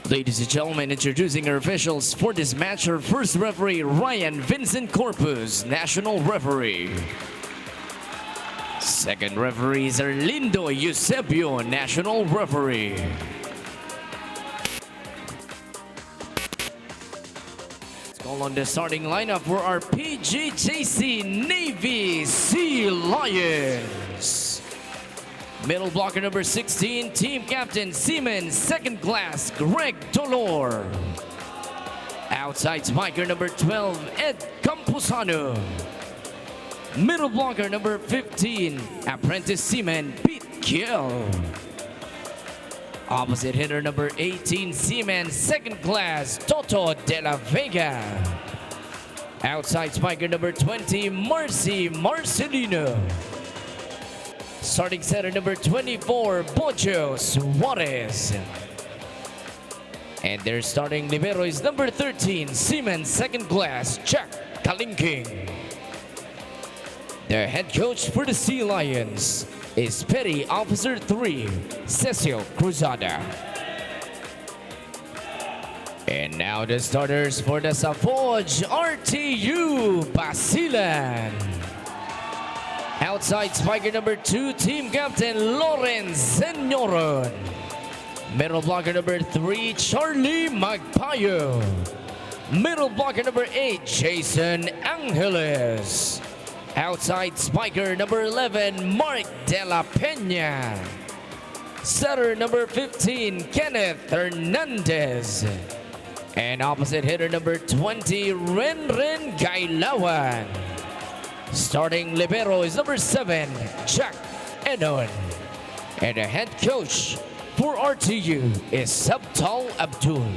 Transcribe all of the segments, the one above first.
Ladies and gentlemen, introducing our officials for this match, our first referee, Ryan Vincent Corpus, National Referee. Second referee is Arlindo Eusebio, National Referee. Let's call on the starting lineup for our PGJC Navy Sea Lions. Middle blocker number 16, team captain Seaman, second class Greg Dolor. Outside spiker number 12, Ed Camposano. Middle blocker number 15, apprentice seaman Pete Kiel. Opposite hitter number 18, seaman second class Toto de la Vega. Outside spiker number 20, Marcy Marcelino. Starting setter number 24, Bojo Suarez. And their starting libero is number 13, seaman second class Jack Kalingking. Their head coach for the Sea Lions is Petty Officer 3, Cecil Cruzada. And now the starters for the Savouge RTU Basilan. Outside spiker number 2, team captain Lawrence Senyoron. Middle blocker number 3, Charlie Magpayo. Middle blocker number 8, Jason Angeles. Outside spiker number 11, Mark De La Peña. Setter number 15, Kenneth Hernandez. And opposite hitter number 20, Renren Gailawan. Starting libero is number 7, Jack Enon. And the head coach for RTU is Sabtal Abdul.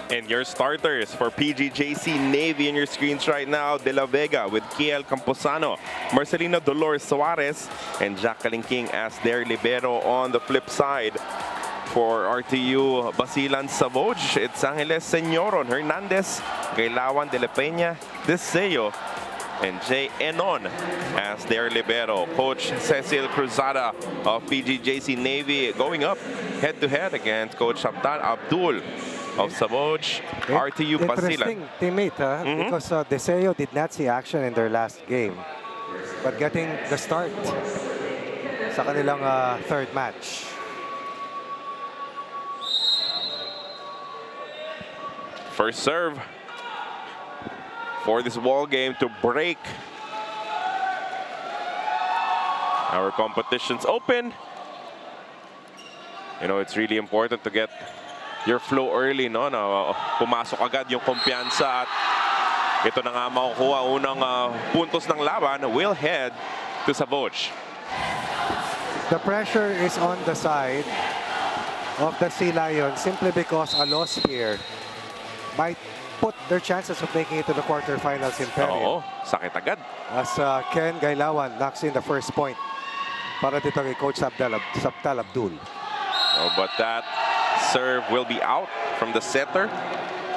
And your starters for PGJC Navy in your screens right now, De La Vega with Kiel Camposano, Marcelino Dolores Suarez, and Jack Kalingking as their libero. On the flip side, for RTU Basilan Savouge, it's Angeles Senyoron, Hernandez, Gailawan de la Peña, Deseo, and Jay Enon as their libero. Coach Cecil Cruzada of PGJC Navy going up head-to-head against Coach Sabtal Abdul of Savouge RTU Basilan. Interesting teammate, because Deseo did not see action in their last game, but getting the start sa kanilang third match. First serve for this ball game to break our competitions open. You know, it's really important to get your flow early, no? Na pumasok agad yung kumpiyansa at ito na nga makukuha unang puntos ng laban. Will head to Savouge. The pressure is on the side of the Sea Lions simply because a loss here might put their chances of making it to the quarterfinals in peril. Oo, sakit agad. As Ken Gailawan knocks in the first point para dito kay Coach Sabtal Abdul. Oh, but that serve will be out from the setter.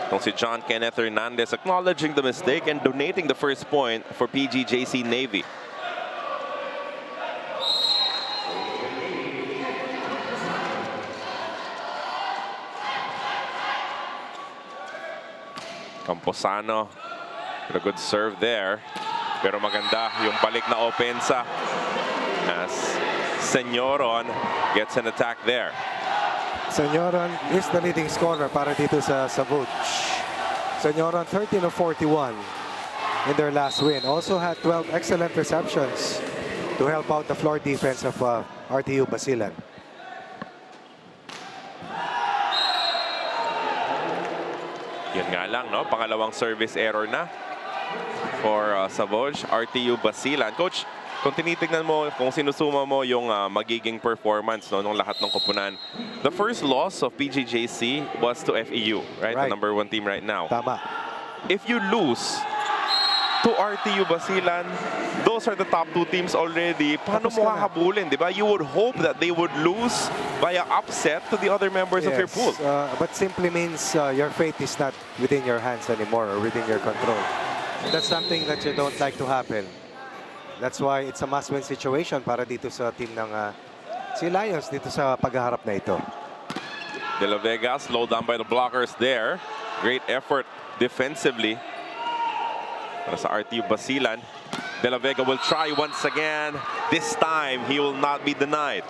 Itong si John Kenneth Hernandez acknowledging the mistake and donating the first point for PGJC Navy. Camposano with a good serve there. Pero maganda yung balik na opensa as Senyoron gets an attack there. Senyoron is the leading scorer para dito sa Savouge. Senyoron 13 of 41 in their last win. Also had 12 excellent receptions to help out the floor defense of RTU Basilan. Yun nga lang, no? Pangalawang service error na for Savouge RTU Basilan. Coach, kung tinitignan mo, kung sinusuma mo yung magiging performance, no, ng lahat ng koponan, the first loss of PGJC was to FEU, right? The number 1 team right now. Tama. If you lose to RTU Basilan, those are the top 2 teams already. Paano mo hahabulin, di ba? You would hope that they would lose via upset to the other members of your pool. But simply means your fate is not within your hands anymore or within your control. And that's something that you don't like to happen. That's why it's a must-win situation para dito sa team ng Sea Lions dito sa paghaharap na ito. De La Vega slowed down by the blockers there. Great effort defensively. Para sa RTU Basilan. De La Vega will try once again. This time, he will not be denied.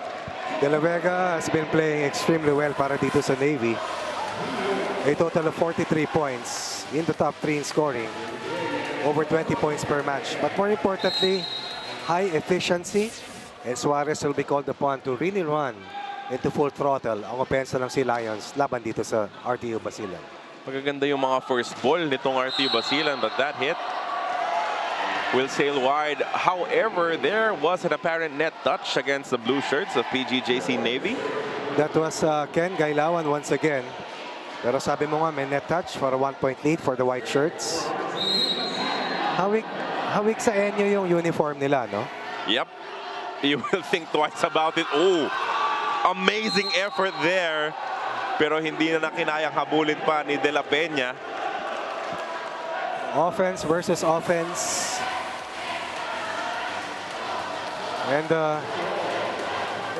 De La Vega has been playing extremely well para dito sa Navy. A total of 43 points in the top 3 in scoring. Over 20 points per match. But more importantly, high efficiency. And Suarez will be called upon to really run into full throttle ang opensa ng Sea Lions laban dito sa RTU Basilan. Magaganda yung mga first ball nitong RTU Basilan, but that hit will sail wide. However, there was an apparent net touch against the blue shirts of PGJC Navy. That was Ken Gailawan once again. Pero sabi mo nga, may net touch for a 1-point lead for the white shirts. Hawig sa enyo yung uniform nila, no? Yep. You will think twice about it. Oh, amazing effort there. Pero hindi na kinayang habulin pa ni De La Peña. Offense versus offense. And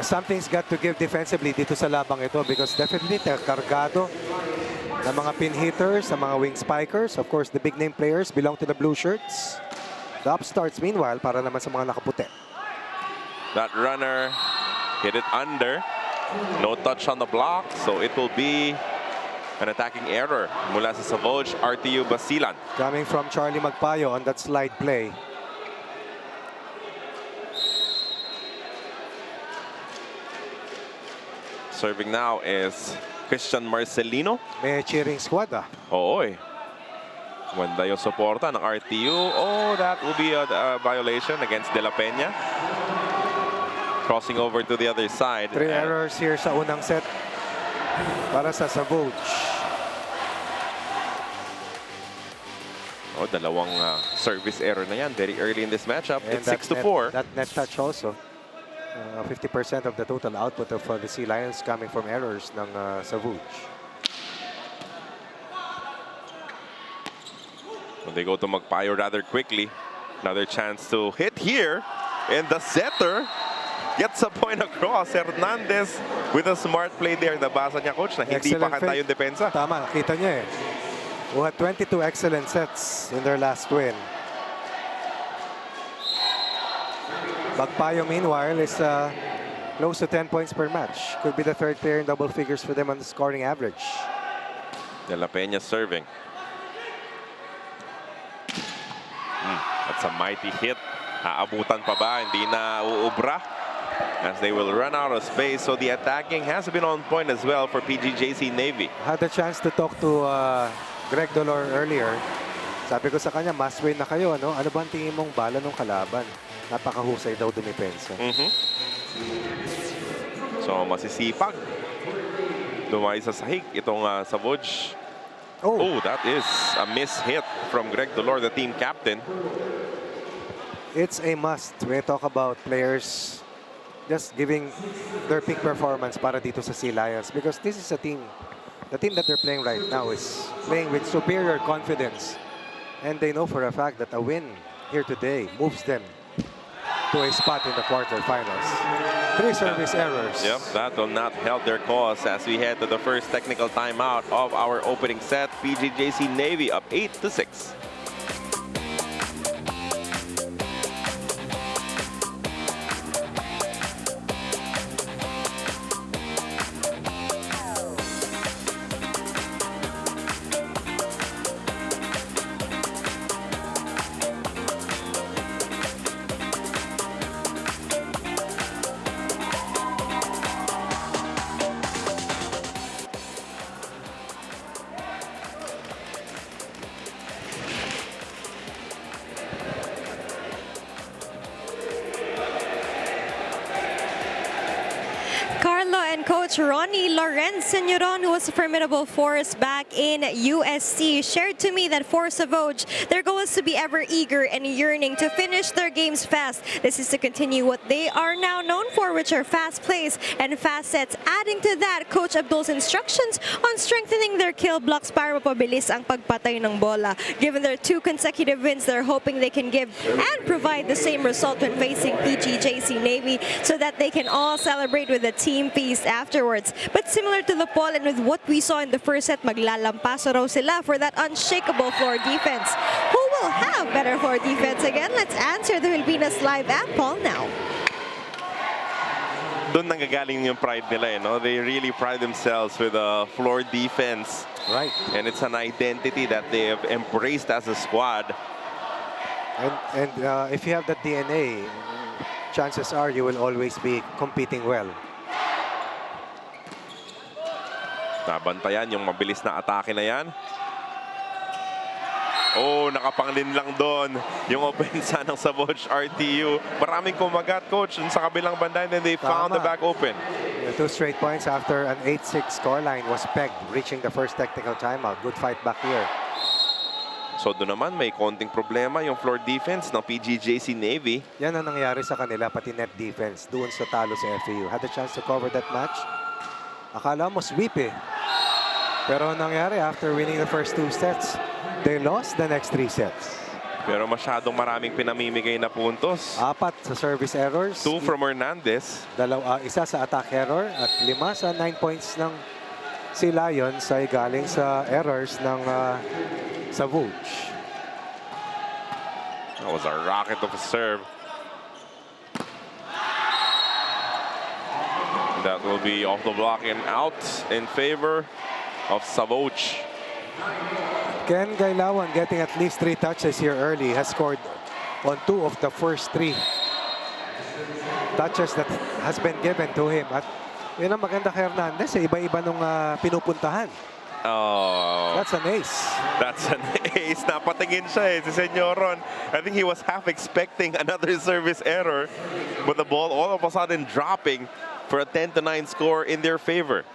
something's got to give defensively dito sa labang ito because definitely kargado ng mga pin hitters, ng mga wing spikers. Of course, the big name players belong to the blue shirts. The upstarts, meanwhile, para naman sa mga nakaputi. That runner hit it under. No touch on the block, so it will be an attacking error mula sa Savouge RTU Basilan. Coming from Charlie Magpayo on that slide play. Serving now is Christian Marcelino. May cheering squad Oo eh. Wanda yung suporta ng RTU. Oh, that will be a violation against De La Peña. Crossing over to the other side. 3 errors here sa unang set para sa Savouge. Oh, dalawang service error na yan very early in this matchup. And it's 6-4. That net touch also. 50% of the total output of the Sea Lions coming from errors ng Savouge. When they go to Magpayo rather quickly. Another chance to hit here. And the setter gets a point across. Hernandez with a smart play there. Nabasa niya, coach, na hindi pa kanta yung depensa. Tama, nakita niya eh. Who had 22 excellent sets in their last win. Magpayo, meanwhile, is close to 10 points per match. Could be the third player in double figures for them on the scoring average. De La Peña serving. That's a mighty hit. Aabutan pa ba? Hindi na uubra as they will run out of space. So the attacking has been on point as well for PGJC Navy. Had a chance to talk to Greg Dolor earlier. Sabi ko sa kanya, must win na kayo. Ano ba ang tingin mong bala ng kalaban? Napakahusay daw dumipensa. So masisipag. Dumay sa sahig itong Savouge. Oh, that is a miss-hit from Greg Dolor, the team captain. It's a must. We talk about players just giving their peak performance para dito sa Sea Lions because this is a team. The team that they're playing right now is playing with superior confidence. And they know for a fact that a win here today moves them to a spot in the quarterfinals. 3 service errors. Yep, that will not help their cause as we head to the first technical timeout of our opening set. PGJC Navy up 8-6. coach Ronnie Lorenz Senyoron, who was a formidable force back in USC, shared to me that for Savouge, their goal is to be ever eager and yearning to finish their games fast. This is to continue what they are now known for, which are fast plays and fast sets. Adding to that, Coach Abdul's instructions on strengthening their kill blocks para mapabilis ang pagpatay ng bola. Given their 2 consecutive wins, they're hoping they can give and provide the same result when facing PGJC Navy so that they can all celebrate with a team feast afterwards. But similar to the poll and with what we saw in the first set, maglalampaso raw sila for that unshakable floor defense. Who will have better floor defense again? Let's answer the Filipinas Live app poll now. Doon nanggagaling yung pride nila, no? They really pride themselves with a floor defense. Right. And it's an identity that they have embraced as a squad. And if you have that DNA, chances are you will always be competing well. Nabantayan yung mabilis na atake na yan. Oh, nakapanglin lang doon yung opensa ng Savouge RTU. Maraming kumagat, coach, sa kabilang banda, and then they found the back open. The 2 straight points after an 8-6 scoreline was pegged, reaching the first technical timeout. Good fight back here. So doon naman may konting problema yung floor defense ng PGJC Navy. Yan ang nangyari sa kanila, pati net defense, doon sa talo sa FAU. Had a chance to cover that match. Akala mo sweep eh. Pero ang nangyari, after winning the first 2 sets, they lost the next 3 sets. Pero masyadong maraming pinamimigay na puntos. 4 sa service errors. 2 from Hernandez. 1 sa attack error at 5 sa 9 points ng si Lions ay galing sa errors ng Savouge. That was a rocket of a serve. That will be off the block and out in favor of Savouge. Ken Gailawan, getting at least 3 touches here early, has scored on 2 of the first 3 touches that has been given to him. At yun ang maganda kay Hernandez, iba-iba nung pinupuntahan. Oh, That's an ace. that's an ace. Napatingin siya si Senyoron. I think he was half expecting another service error, but the ball all of a sudden dropping for a 10-9 score in their favor.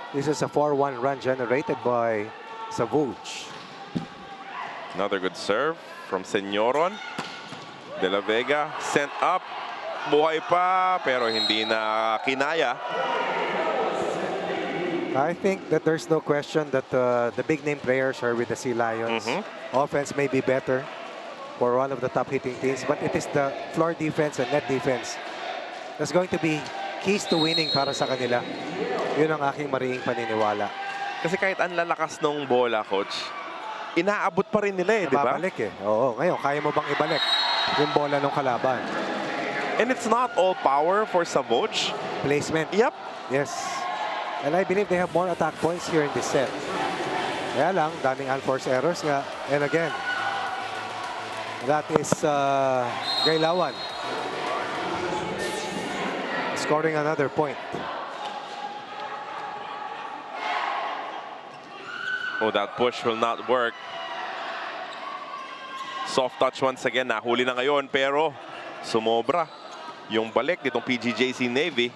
This is a 4-1 run generated by Savouge. Another good serve from Senyoron. De La Vega sent up. Buhay pa, pero hindi na kinaya. I think that there's no question that the big name players are with the Sea Lions. Offense may be better for one of the top hitting teams, but it is the floor defense and net defense that's going to be keys to winning para sa kanila. Yun ang aking mariing paniniwala. Kasi kahit ang lalakas nung bola, coach, inaabot pa rin nila di ba? Babalik eh. Oo, ngayon, kaya mo bang ibalik yung bola ng kalaban? And it's not all power for Savouge. Placement. Yep. Yes. And I believe they have more attack points here in this set. Kaya lang, daming unforced errors nga. And again, that is Gailawan scoring another point. Oh, that push will not work. Soft touch once again. Nahuli na ngayon, pero sumobra yung balik nitong PGJC Navy.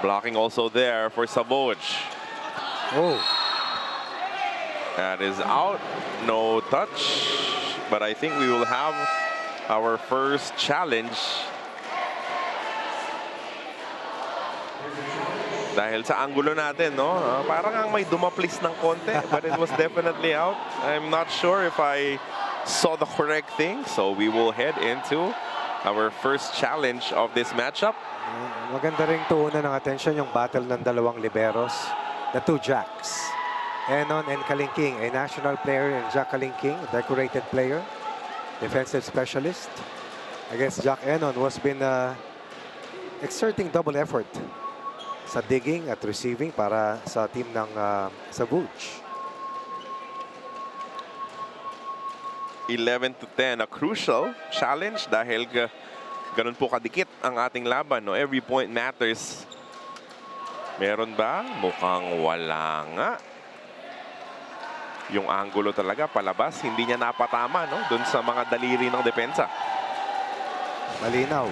Blocking also there for Savouge. Oh. That is out. No touch. But I think we will have our first challenge. Dahil sa angulo natin, no? Parang ang may dumaplis ng konti, but it was definitely out. I'm not sure if I saw the correct thing, so we will head into our first challenge of this matchup. Maganda rin tuunan ng atensyon yung battle ng dalawang liberos, the 2 jacks. Enon and Kalingking, a national player, and Jack Kalingking, a decorated player, defensive specialist. Against Jack Enon, was been exerting double effort sa digging at receiving para sa team ng Savouge. 11-10, a crucial challenge dahil ganun po kadikit ang ating laban. No? Every point matters. Meron ba? Mukhang wala nga. Yung angulo talaga palabas, hindi niya napatama, no? Doon sa mga daliri ng depensa. Malinaw.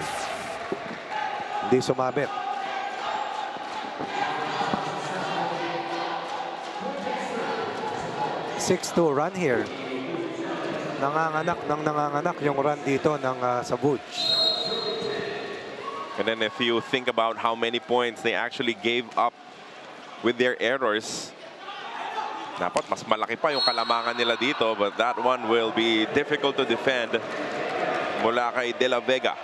Hindi sumabit. Six-2 run here. Nanganganak yung run dito ng Savouge. And then if you think about how many points they actually gave up with their errors, dapat mas malaki pa yung kalamangan nila dito, but that one will be difficult to defend mula kay De La Vega.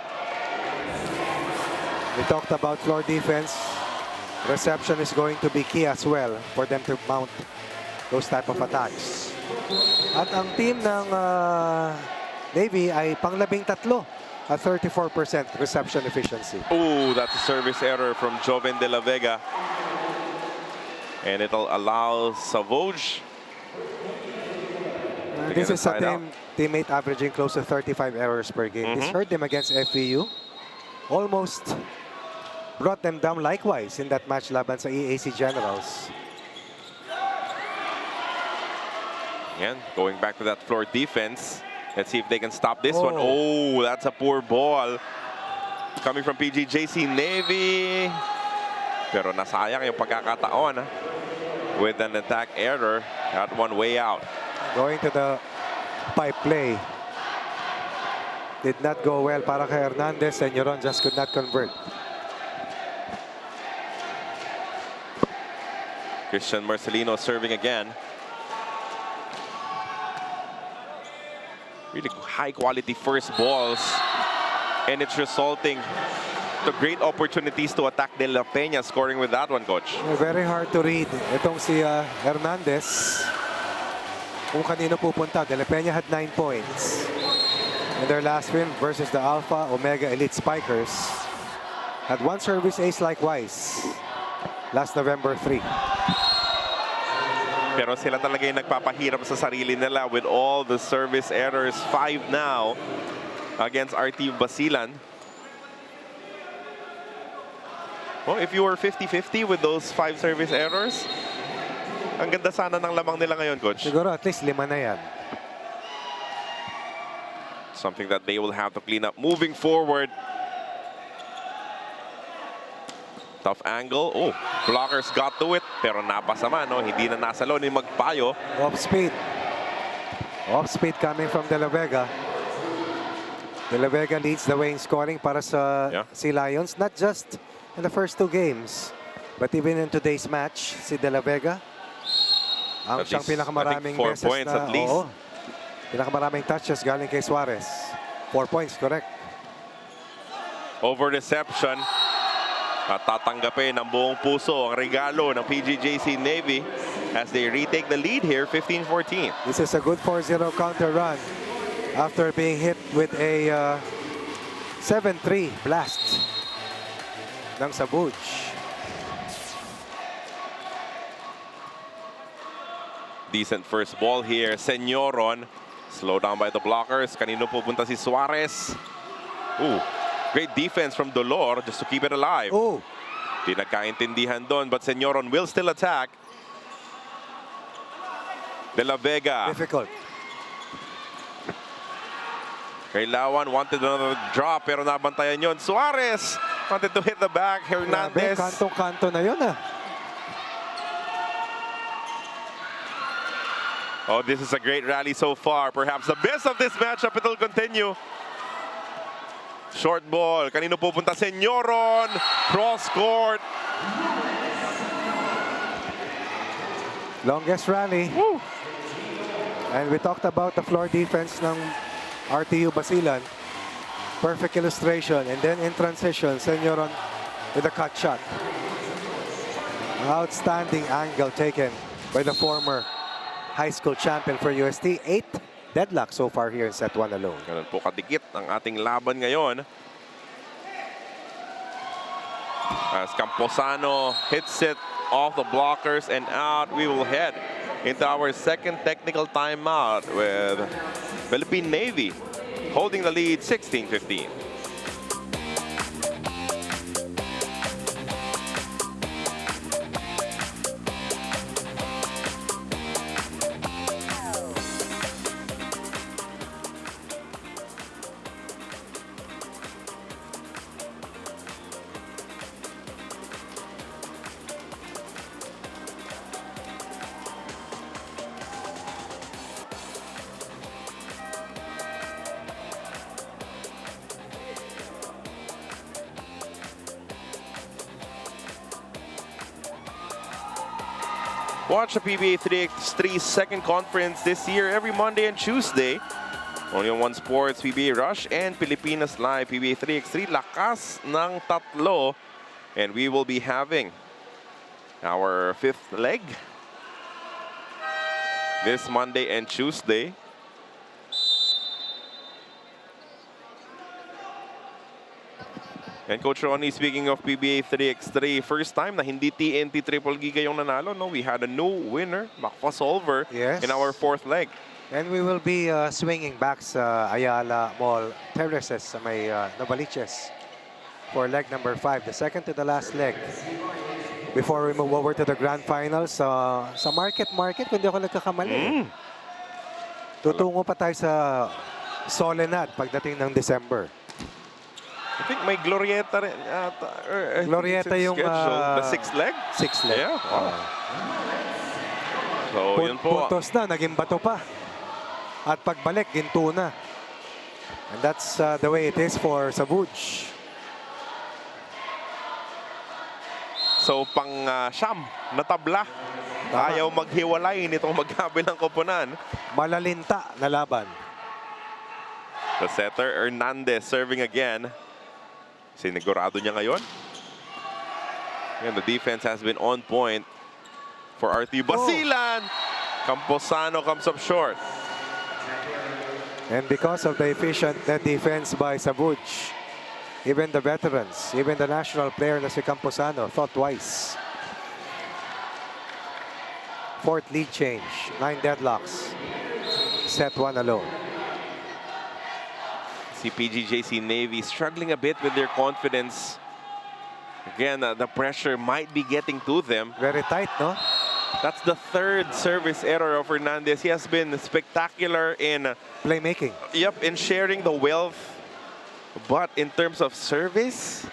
We talked about floor defense. Reception is going to be key as well for them to mount those type of attacks. At ang team ng Navy ay pang-13 at 34% reception efficiency. Oh, that's a service error from Joven De La Vega. And it'll allow Savouge. This is a teammate averaging close to 35 errors per game. This hurt them against FEU. Almost brought them down likewise in that match laban sa EAC Generals. Again, going back to that floor defense. Let's see if they can stop this one. Oh, that's a poor ball. Coming from PGJC Navy. Pero nasayang yung pagkakataon with an attack error. That one way out. Going to the pipe play. Did not go well para kay Hernandez. Senyoron just could not convert. Christian Marcelino serving again. Really high quality first balls, and it's resulting to great opportunities to attack De La Peña, scoring with that one, Coach. Very hard to read. Itong si Hernandez, kung kanino pupunta. De La Peña had 9 points in their last win versus the Alpha Omega Elite Spikers. Had one service ace likewise last November 3. Pero sila talaga yung nagpapahirap sa sarili nila with all the service errors. 5 now against RTU Basilan. Well, if you were 50-50 with those 5 service errors, ang ganda sana ng lamang nila ngayon, Coach. Siguro at least 5 na yan. Something that they will have to clean up moving forward. Tough angle. Oh, blockers got to it. Pero napasama, no? Hindi na nasalo ni Magpayo. Off speed. Off speed coming from De La Vega. De La Vega leads the way in scoring para sa Sea Lions. Not just in the first 2 games, but even in today's match, si De La Vega ang siyang pinakamaraming beses points na, at least. Pinakamaraming touches galing kay Suarez. 4 points, correct. Over reception. At tatanggapin ng buong puso ang regalo ng PGJC Navy as they retake the lead here, 15-14. This is a good 4-0 counter run after being hit with a 7-3 blast ng Savouge. Decent first ball here. Senyoron. Slow down by the blockers. Kanino pupunta si Suarez? Ooh. Great defense from Dolor just to keep it alive. Oh. Di nagkaintindihan doon, but Senyoron will still attack. De La Vega. Difficult. Kailawan wanted another drop pero nabantayan yon. Suarez wanted to hit the back. Hernandez. Kantong-kanto na yun Oh, this is a great rally so far. Perhaps the best of this matchup. It'll continue. Short ball. Kanino pupunta? Senyoron. Cross court. Longest rally. Woo. And we talked about the floor defense ng RTU Basilan. Perfect illustration. And then in transition, Senyoron with a cut shot. Outstanding angle taken by the former high school champion for UST. 8 deadlock so far here in set 1 alone. Ganun po kadikit ang ating laban ngayon. As Camposano hits it off the blockers and out, we will head into our second technical timeout with Philippine Navy holding the lead 16-15. Watch the PBA 3x3 second conference this year every Monday and Tuesday. Only on One Sports, PBA Rush, and Pilipinas Live, PBA 3x3. Lakas ng tatlo. And we will be having our fifth leg this Monday and Tuesday. And Coach Ronnie, speaking of PBA 3x3, first time na hindi TNT Triple Giga yung nanalo. No, we had a new winner, Macfa Solver, Yes. in our fourth leg. And we will be swinging back sa Ayala Mall Terraces sa may Novaliches for leg number 5, the second to the last leg. Before we move over to the grand finals, sa Market, kung di ako nagkakamali. Tutungo pa tayo sa Solenad pagdating ng December. I think may Glorieta rin. Glorieta yung the sixth leg? Sixth leg. Yeah. So, yun po. Puntos na, naging bato pa. At pagbalik, ginto na. And that's the way it is for Savouge. So, pang siyam na tabla. Ayaw maghiwalay nitong magkabilang koponan. Malalinta na laban. The setter, Hernandez, serving again. Sinigurado niya ngayon. And the defense has been on point for RTU Basilan. Camposano comes up short. And because of the efficient net defense by Savouge, even the veterans, even the national player na si Camposano thought twice. Fourth lead change, 9 deadlocks. Set 1 alone. See PGJC Navy struggling a bit with their confidence. Again, the pressure might be getting to them. Very tight, no? That's the third service error of Hernandez. He has been spectacular in Playmaking. in sharing the wealth. But in terms of service,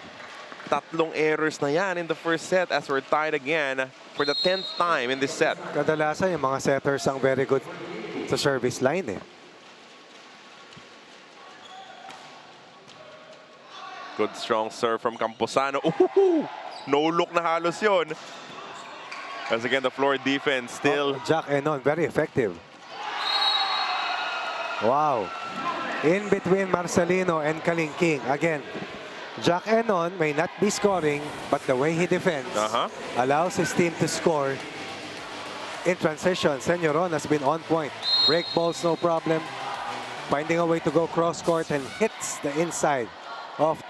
tatlong errors na yan in the first set as we're tied again for the 10th time in this set. Kadalasan yung mga setters ang very good sa service line eh. Good strong serve from Camposano. Ooh, no look na halos yun. As again, the floor defense still. Jack Enon, very effective. Wow. In between Marcelino and Kalingking. Again, Jack Enon may not be scoring, but the way he defends allows his team to score in transition. Senyoron has been on point. Break balls, no problem. Finding a way to go cross court and hits the inside of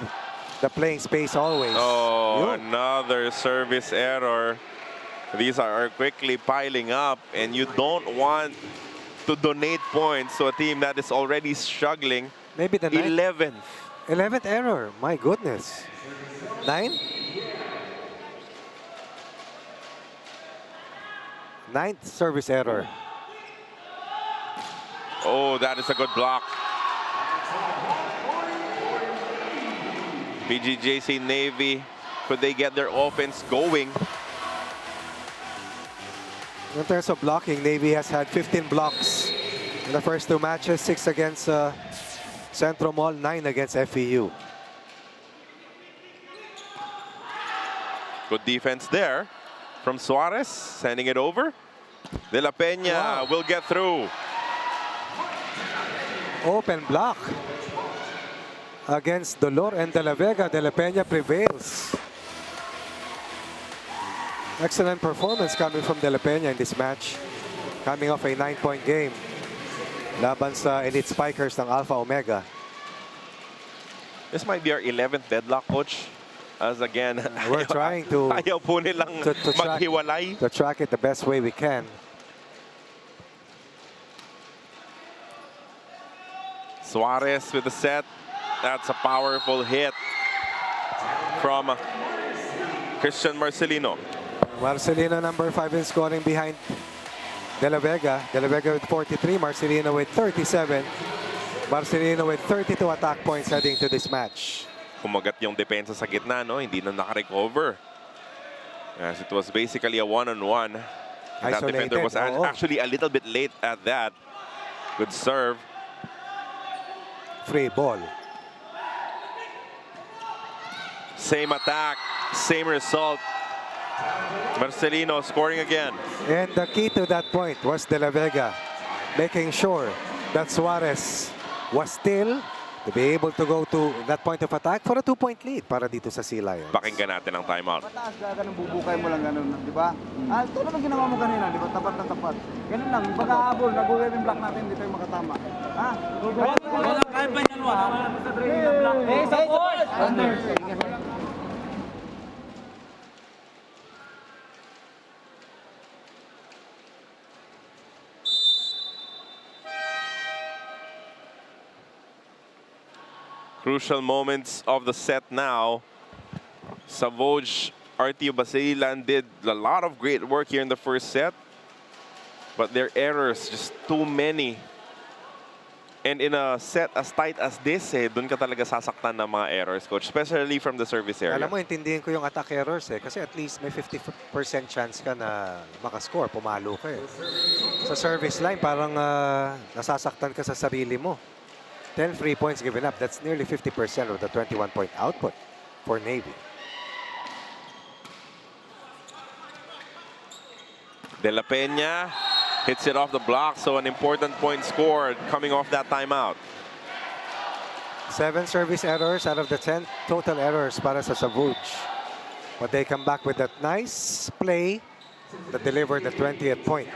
the playing space always. Oh, Yun. another service error. These are quickly piling up, and you don't want to donate points to a team that is already struggling. Maybe the 11th. 11th error. My goodness. 9? 9th service error. Oh, that is a good block. PGJC Navy, could they get their offense going? In terms of blocking, Navy has had 15 blocks in the first 2 matches, 6 against Centro Mall, 9 against FEU. Good defense there from Suarez, sending it over. De La Peña will get through. Open block against Dolor and De La Vega. De La Peña prevails. Excellent performance coming from De La Peña in this match. Coming off a 9-point game. Laban sa elite spikers ng Alpha Omega. This might be our 11th deadlock, coach. As again, We're trying to ayaw po nilang maghiwalay. to track it the best way we can. Suarez with the set. That's a powerful hit from Christian Marcelino. Marcelino, number 5 in scoring behind De La Vega. De La Vega with 43, Marcelino with 37. Marcelino with 32 attack points heading to this match. Kumagat yung depensa sa gitna, no? Hindi na nakarecover. As it was basically a one-on-one. That defender was actually a little bit late at that. Good serve. Free ball. Same attack, same result. Marcelino scoring again. And the key to that point was De La Vega making sure that Suarez was still to be able to go to that point of attack for a 2-point lead para dito sa Sea Lions. Pakinggan natin ang timeout. Mataas ka, ganun, bubukay mo lang ganun, di ba? Tulad ng ginawa mo kanina, di ba? Tapat na tapat. Ganun lang, pagka-habol, nag-weaving block natin, hindi tayo makatama. Ha? Wala kaya ba yan, wala sa training ng block. Hey, support! Crucial moments of the set now. Savouge RTU Basilan did a lot of great work here in the first set, but their errors just too many. And in a set as tight as this, dun ka talaga sasaktan ng mga errors, coach, especially from the service area. Alam mo, intindihin ko yung attack errors kasi at least may 50% chance ka na makascore, pumalo ka Sa service line, parang nasasaktan ka sa sarili mo. 10 free points given up. That's nearly 50% of the 21-point output for Navy. De La Peña hits it off the block, so an important point scored coming off that timeout. 7 service errors out of the 10 total errors para sa Savouge. But they come back with that nice play that delivered the 20th point.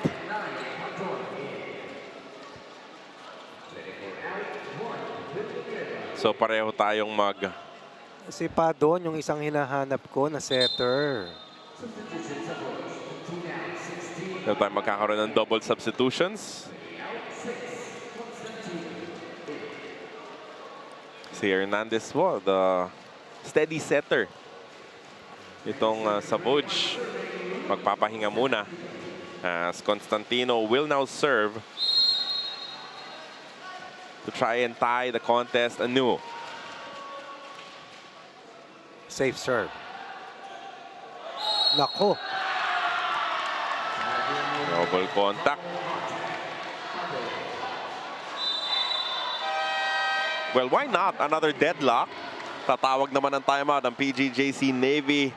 So pareho tayong Si pa doon yung isang hinahanap ko na setter. pareho tayong magkakaroon ng double substitutions. Si Hernandez po, the steady setter. Itong Savouge, magpapahinga muna as Constantino will now serve to try and tie the contest anew. Safe serve. Nako. Double contact. Well, why not another deadlock? Tatawag naman ng timeout ang PGJC Navy.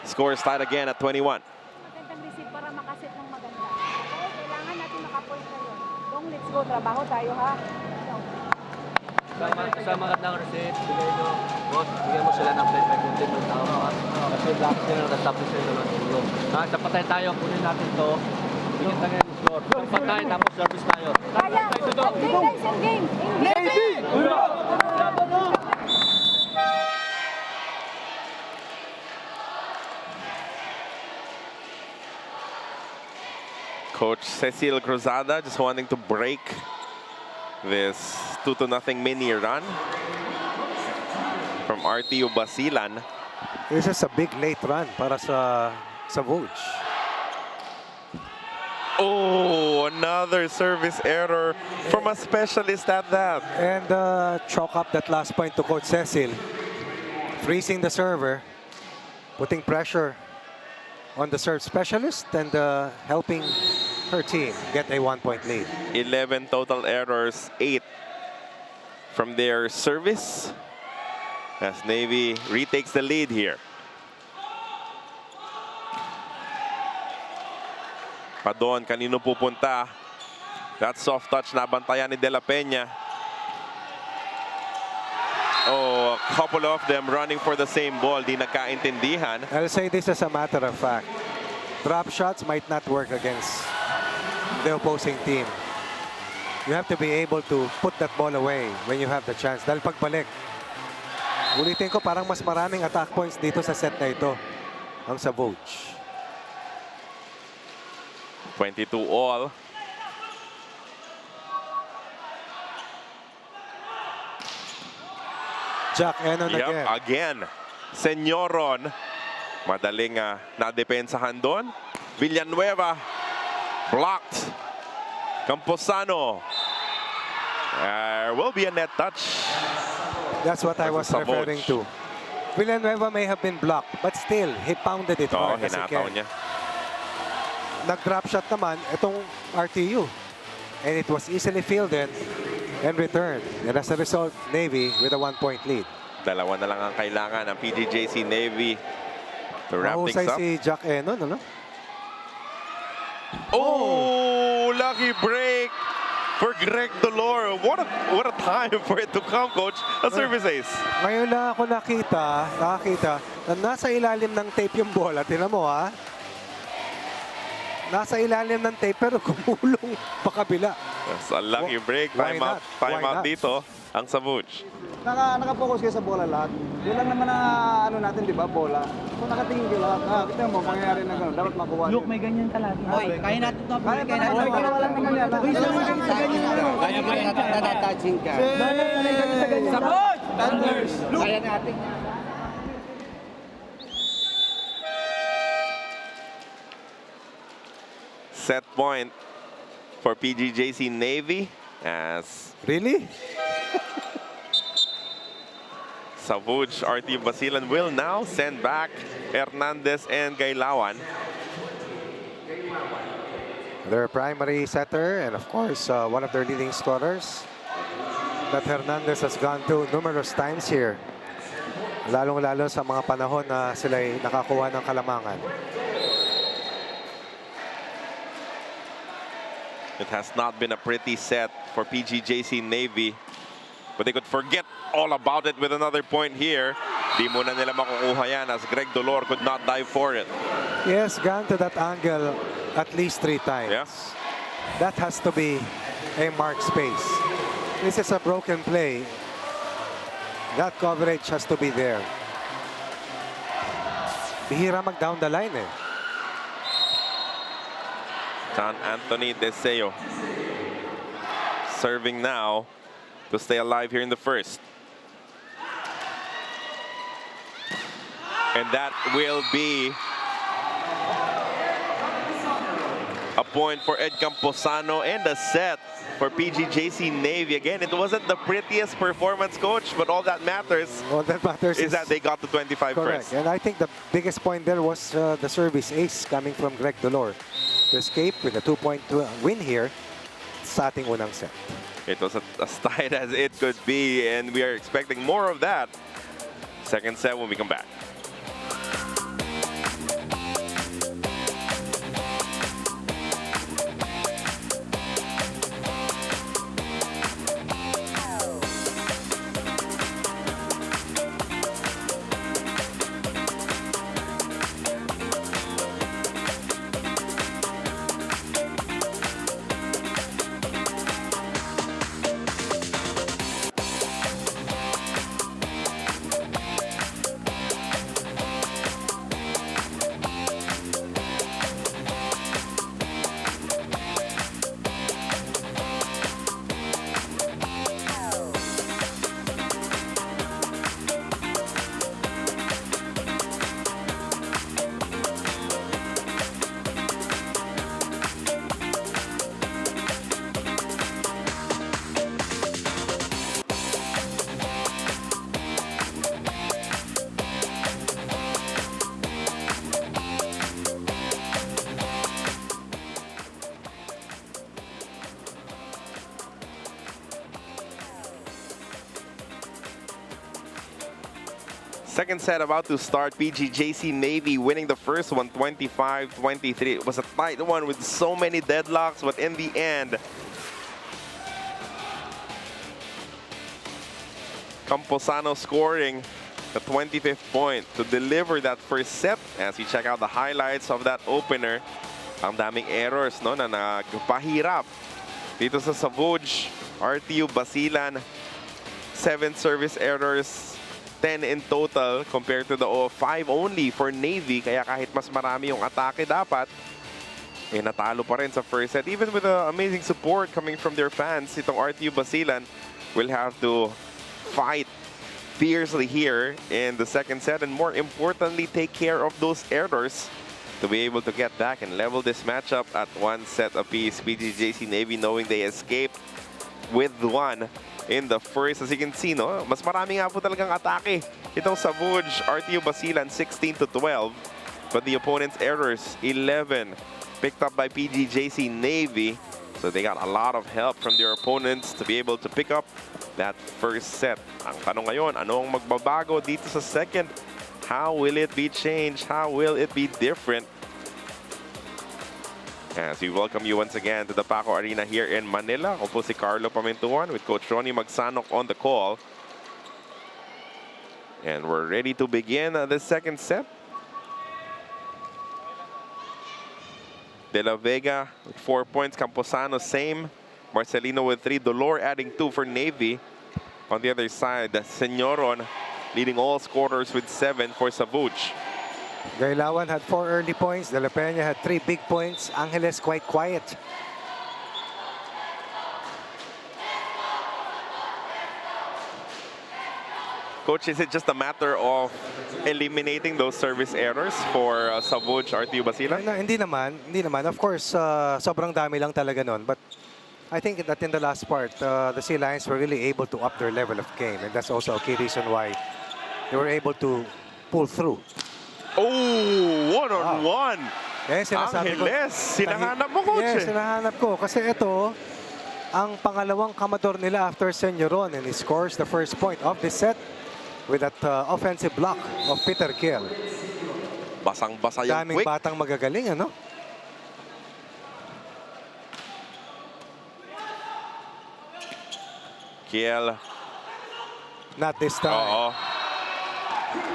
Scores tied again at 21. Magandang receive para makaset ng maganda. Okay, kailangan natin makapoint ngayon. Dong, let's go. Trabaho tayo, ha? Sa mga ng receipt, bigay nyo, boss, bigyan mo sila ng play back yung team ng tao. Kasi lahat sila nag-establish sila ng tulong. Sa patay tayo, kunin natin to. Bigyan tayo ng score. Sa patay, tapos service tayo. Kaya, okay guys, in game. Navy! Coach Cecil Cruzada just wanting to break this 2-0 mini run from RTU Basilan. This is a big late run para sa Savouge. Oh, another service error from a specialist at that. And chalk up that last point to Coach Cecil. Freezing the server, putting pressure on the serve specialist and helping her team get a 1-point lead. 11 total errors, 8 from their service as Navy retakes the lead here. Padon, kanino pupunta? That soft touch na bantayan ni De La Peña. Oh, a couple of them running for the same ball. Di nagkaintindihan. I'll say this as a matter of fact. Drop shots might not work against the opposing team. You have to be able to put that ball away when you have the chance. Dahil pagbalik, ulitin ko, parang mas maraming attack points dito sa set na ito ang Savouge. 22 all. Jack Enon Yep, again. again. Senyoron. Madaling nadepensahan doon. Villanueva. Blocked. Camposano. Will be a net touch. That's what I was Savouge. referring to. Villanueva may have been blocked, but still, he pounded it Oh, hard as he hinataw can. niya. Nag-drop shot naman itong RTU. And it was easily fielded and returned. And as a result, Navy with a 1-point lead. Dalawa na lang ang kailangan ng PGJC Navy to wrap things Mahusay up. si Jack Enon, ano? Oh, lucky break for Greg Dolor. What a time for it to come, coach. A service ace. Ngayon lang ako nakakita na nasa ilalim ng tape yung bola. Tingnan mo, ha? Nasa ilalim ng tape pero kumulong pakabila. That's a lucky break. Why Time not? out Why not? dito ang Savouge. Naka-focus kayo sa bola lahat. Yun lang naman ang ano natin, di ba, bola. Kung nakatingin kayo lahat, kita mo, mangyayari na gano'n, dapat makuha nyo. May ganyan ka lagi. Hoy, kaya natin to. Kaya lang naman yan. Uy, sama kami sa ganyan na lang. Kaya ba yung natatouching ka? Sabot! Thunders! Kaya natin. Set point for PGJC Navy as Really? Savouge RTU Basilan will now send back Hernandez and Gailawan. Their primary setter and of course one of their leading scorers that Hernandez has gone to numerous times here. Lalong-lalo sa mga panahon na sila'y nakakuha ng kalamangan. It has not been a pretty set for PGJC Navy, but they could forget all about it with another point here. Di muna nila makukuha yan as Greg Dolor could not dive for it. Yes, gone to that angle at least 3 times. Yes. That has to be a marked space. This is a broken play. That coverage has to be there. Bihira mag down the line eh. John Anthony Deseo serving now to stay alive here in the first. And that will be a point for Ed Camposano and a set for PGJC Navy. Again, it wasn't the prettiest performance, coach, but all that matters All that matters is that they got to 25 correct. first. And I think the biggest point there was the service ace coming from Greg Dolor to escape with a 2-point win here sa ating unang set. It was as tight as it could be, and we are expecting more of that. Second set when we come back. Second set about to start. PGJC Navy winning the first one 25-23. It was a tight one with so many deadlocks, but in the end, Camposano scoring the 25th point to deliver that first set. As we check out the highlights of that opener, ang daming errors no, na nagpahirap dito sa Savouge RTU Basilan. 7 service errors, 10 in total compared to the 5 only for Navy. Kaya kahit mas marami yung atake dapat, eh natalo pa rin sa first set. Even with the amazing support coming from their fans, itong RTU Basilan will have to fight fiercely here in the second set, and more importantly, take care of those errors to be able to get back and level this matchup at 1 set apiece. PGJC Navy knowing they escaped with 1 in the first. As you can see, no, mas marami nga po talagang atake itong Savouge RTU Basilan, 16-12, but the opponent's errors 11 picked up by PGJC Navy. So they got a lot of help from their opponents to be able to pick up that first set. Ang tanong ngayon, ano ang magbabago dito sa second How will it be changed? How will it be different? As we welcome you once again to the Paco Arena here in Manila. Ako po si Carlo Pamintuan with Coach Ronnie Magsanok on the call. And we're ready to begin the second set. De La Vega with 4 points. Camposano same. Marcelino with 3. Dolor adding 2 for Navy. On the other side, Senyoron leading all scorers with 7 for Savouge. Gailawan had 4 early points. De La Peña had 3 big points. Angeles quite quiet. Coach, is it just a matter of eliminating those service errors for Savouge RTU Basilan? Hindi naman. Of course, sobrang dami lang talaga nun. But I think that in the last part, the Sea Lions were really able to up their level of game. And that's also a key reason why they were able to pull through. Oh, one-on-one. Eh, sinasabi ko, Angeles, sinahanap mo, Coach. Yes, sinahanap ko. Kasi ito, ang pangalawang kamador nila after Senyoron. And he scores the first point of this set with that offensive block of Peter Kiel. Basang-basa yung Daming quick. batang magagaling, ano? Kiel. Not this time. Oo.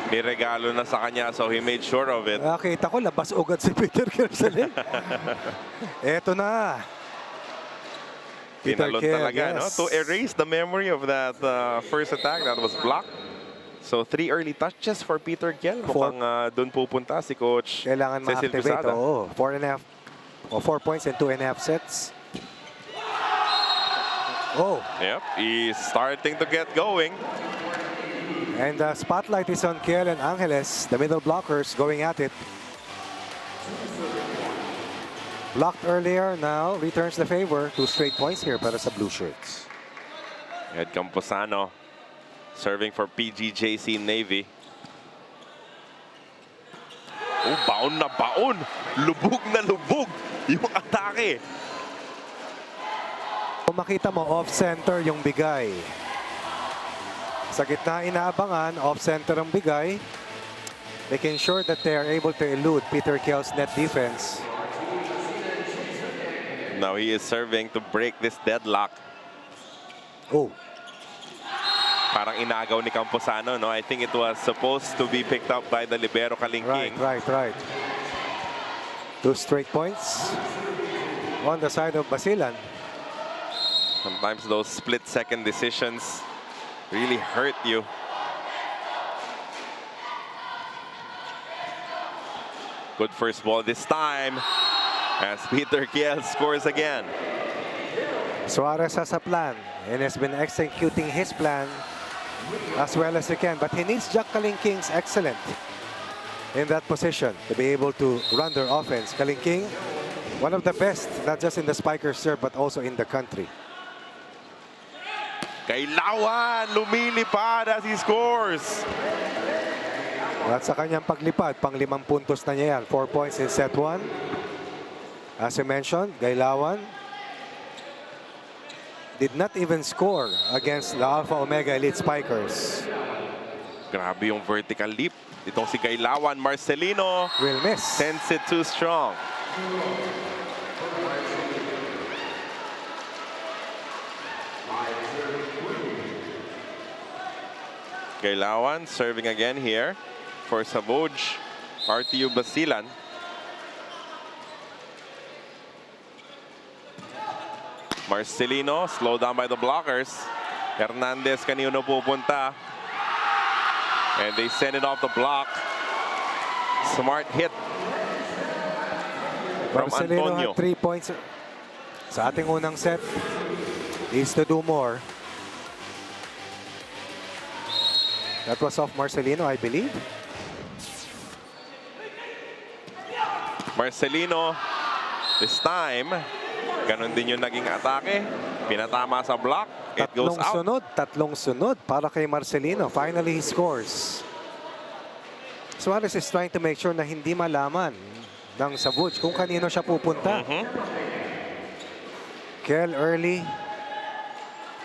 May regalo na sa kanya, so he made sure of it. Nakita ko, labas ugad si Peter Kiel sa leg. Eto na. Peter Pinalon Kiel, talaga, no? To erase the memory of that first attack that was blocked. So 3 early touches for Peter Kiel. Mukhang doon pupunta si Coach Kailangan Cecil ma-activate. Pisada. Oo, 4 points in 2.5 sets. Oh, Yep, he's starting to get going. and the spotlight is on Kiel and Angeles, the middle blockers going at it. Blocked earlier, now returns the favor. 2 straight points here para sa blue shirts. Ed Camposano serving for PGJC Navy. Oh, baon na baon. Lubog na lubog yung atake. Kung makita mo, off-center yung bigay. Sa gitna inaabangan, off-center ang bigay. Making sure that they are able to elude Peter Kiel's net defense. Now he is serving to break this deadlock. Oh, Parang inagaw ni Camposano, no? I think it was supposed to be picked up by the libero Kalingking. right. 2 straight points on the side of Basilan. Sometimes those split-second decisions really hurt you. Good first ball this time as Peter Kiel scores again. Suarez has a plan and has been executing his plan as well as he can. But he needs Jack Kalingking's excellent in that position to be able to run their offense. Kalingking, one of the best, not just in the spiker serve, but also in the country. Gailawan lumilipad as he scores. At sa kanyang paglipad, pang 5 puntos na niya yan. 4 points in set 1. As I mentioned, Gailawan did not even score against the Alpha Omega Elite Spikers. Grabe yung vertical leap. Itong si Gailawan, Marcelino Will miss. sends it too strong. Gailawan serving again here for Savouge RTU Basilan. Marcelino, slow down by the blockers. Hernandez kanino pupunta. And they send it off the block. Smart hit from Marcelino Antonio. had 3 points sa ating unang set. Needs to do more. That was off Marcelino, I believe. Marcelino, this time, ganun din yung naging atake. Pinatama sa block. It goes out. Tatlong sunod para kay Marcelino. Finally, he scores. Suarez is trying to make sure na hindi malaman ng Savouge kung kanino siya pupunta. Kiel early.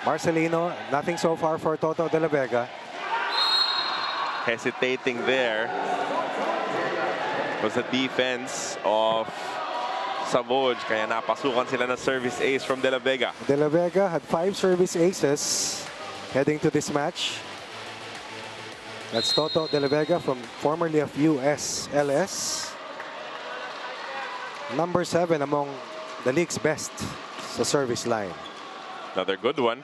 Marcelino, nothing so far for Toto de la Vega. hesitating there was the defense of Savouge, kaya napasukan sila ng service ace from De La Vega. De La Vega had 5 service aces heading to this match. That's Toto De La Vega, from formerly of USLS. Number 7 among the league's best sa service line. Another good one.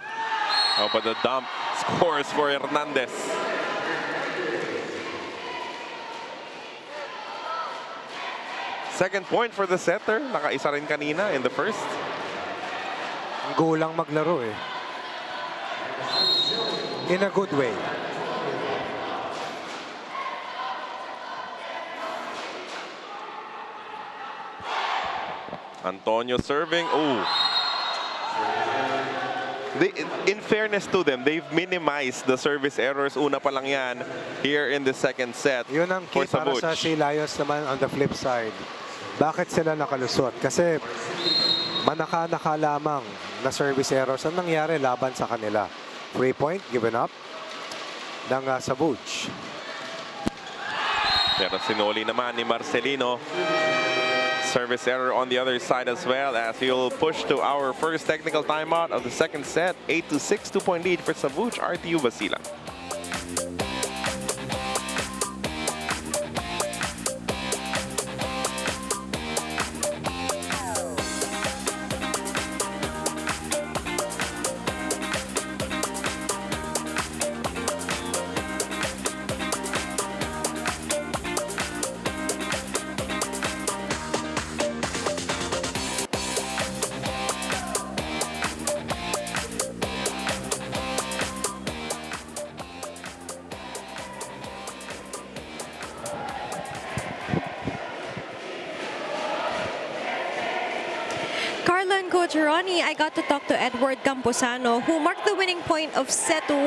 Oh, but the dump scores for Hernandez. Second point for the setter. Nakaisa rin kanina in the first. Gulang maglaro eh. In a good way. Antonio serving. Ooh. In fairness to them, they've minimized the service errors. Una pa lang yan here in the second set. Yun ang key for para sa Savouge. Sea Lions naman on the flip side. Bakit sila nakalusot? Kasi manaka-naka lamang na service errors ang nangyari laban sa kanila. 3 point given up ng Savouge. Pero sinuli naman ni Marcelino. Service error on the other side as well, as he'll push to our first technical timeout of the second set. 8-6, 2-point lead for Savouge RTU Basilan. Carla and Coach Ronnie, I got to talk to Edward Camposano, who marked the winning point of set 1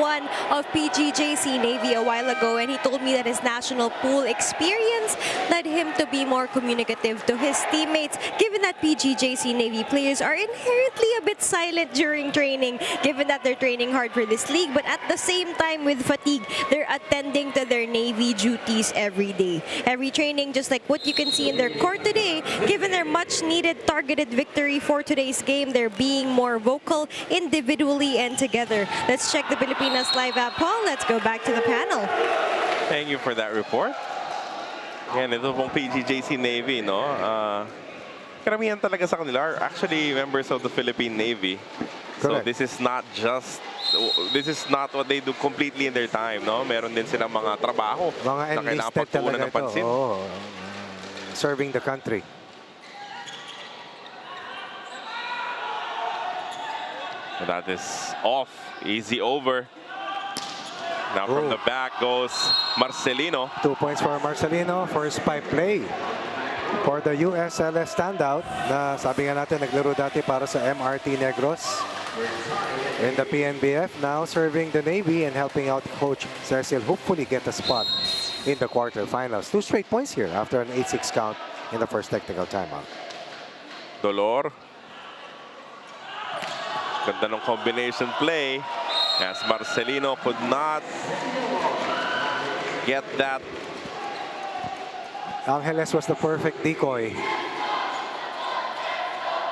of PGJC Navy a while ago, and he told me that his national pool experience led him to be more communicative to his teammates, given that PGJC Navy players are inherently a bit silent during training, given that they're training hard for this league, but at the same time with fatigue, they're attending to their Navy duties every day. Every training, just like what you can see in their court today, given their much-needed targeted victory for today's game, they're being more vocal individually and together. Let's check the Pilipinas Live app, Paul. Let's go back to the panel. Thank you for that report. Yan, ito pong PGJC Navy, no? Karamihan talaga sa kanila are actually members of the Philippine Navy. Correct. So this is not what they do completely in their time, no? Meron din silang mga trabaho Mga na kailangan enlisted pagtuunan talaga ng pansin. ito. Oo. Serving the country. That is off. Easy over. Now from the back goes Marcelino. 2 points for Marcelino. First pipe play for the USLS standout na sabi nga natin naglaro dati para sa MRT Negros in the PNBF. Now serving the Navy and helping out Coach Cecil hopefully get a spot in the quarterfinals. 2 straight points here after an 8-6 count in the first technical timeout. Dolor. Ganda ng combination play as Marcelino could not get that. Angeles was the perfect decoy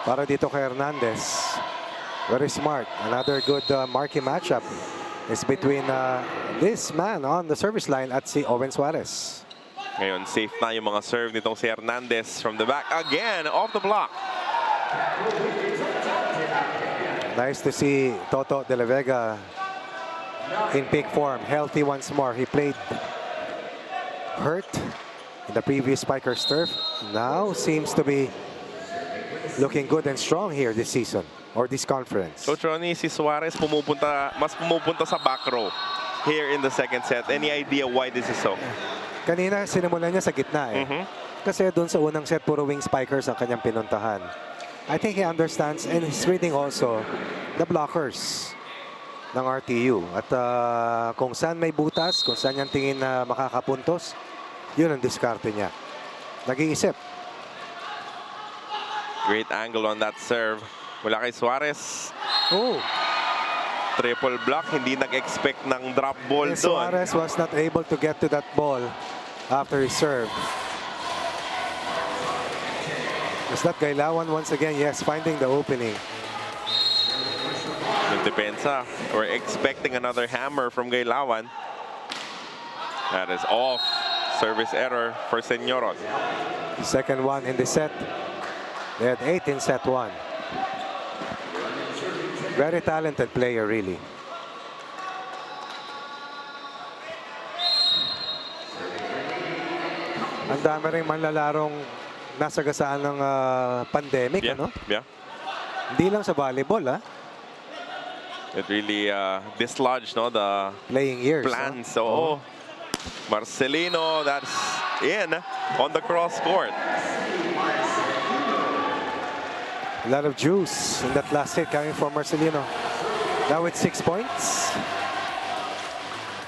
para dito kay Hernandez. Very smart. Another good marquee matchup is between this man on the service line at si Owen Suarez. Ngayon, safe na yung mga serve nitong si Hernandez from the back. Again, off the block. Nice to see Toto De La Vega in peak form, healthy once more. He played hurt in the previous Spikers turf. Now seems to be looking good and strong here this season or this conference. Coach Ronnie, si Suarez mas pumupunta sa back row here in the second set. Any idea why this is so? Kanina sinimulan niya sa gitna eh. Kasi doon sa unang set puro wing spikers ang kanyang pinuntahan. I think he understands and he's reading also the blockers ng RTU. At kung saan may butas, kung saan niyang tingin na makakapuntos, yun ang diskarte niya. Nag-iisip. Great angle on that serve. Mula kay Suarez. Oh, triple block, hindi nag-expect ng drop ball doon. Suarez was not able to get to that ball after he served. Is that Gailawan once again? Yes, finding the opening. Yung depensa, we're expecting another hammer from Gailawan. That is off. Service error for Senyoron. The second one in the set. They had 8 in set 1. Very talented player, really. Ang dami rin manlalarong nasagasaan ng pandemic, Yeah, ano? yeah. Hindi lang sa volleyball, ha? It really dislodged, no, the Playing years. plans. no? So, Marcelino, that's in on the cross court. A lot of juice in that last hit coming from Marcelino. Now with 6 points.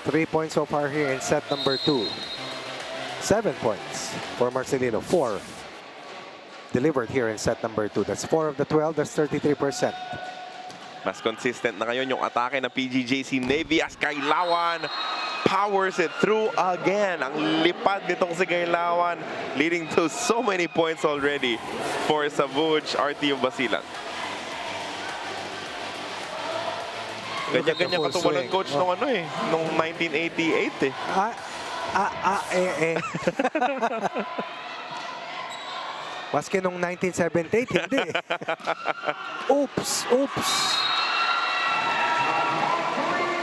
3 points so far here in set number 2. 7 points for Marcelino. 4 delivered here in set number 2. That's 4 of the 12. That's 33%. Mas consistent na ngayon yung atake ng PGJC Navy as Gailawan powers it through again. Ang lipad nitong si Gailawan, leading to so many points already for Savouge RTU Basilan. Ganyan-ganyan katuwalan coach nung ano eh, nung 1988 eh. Maski nung 1978, hindi. Oops.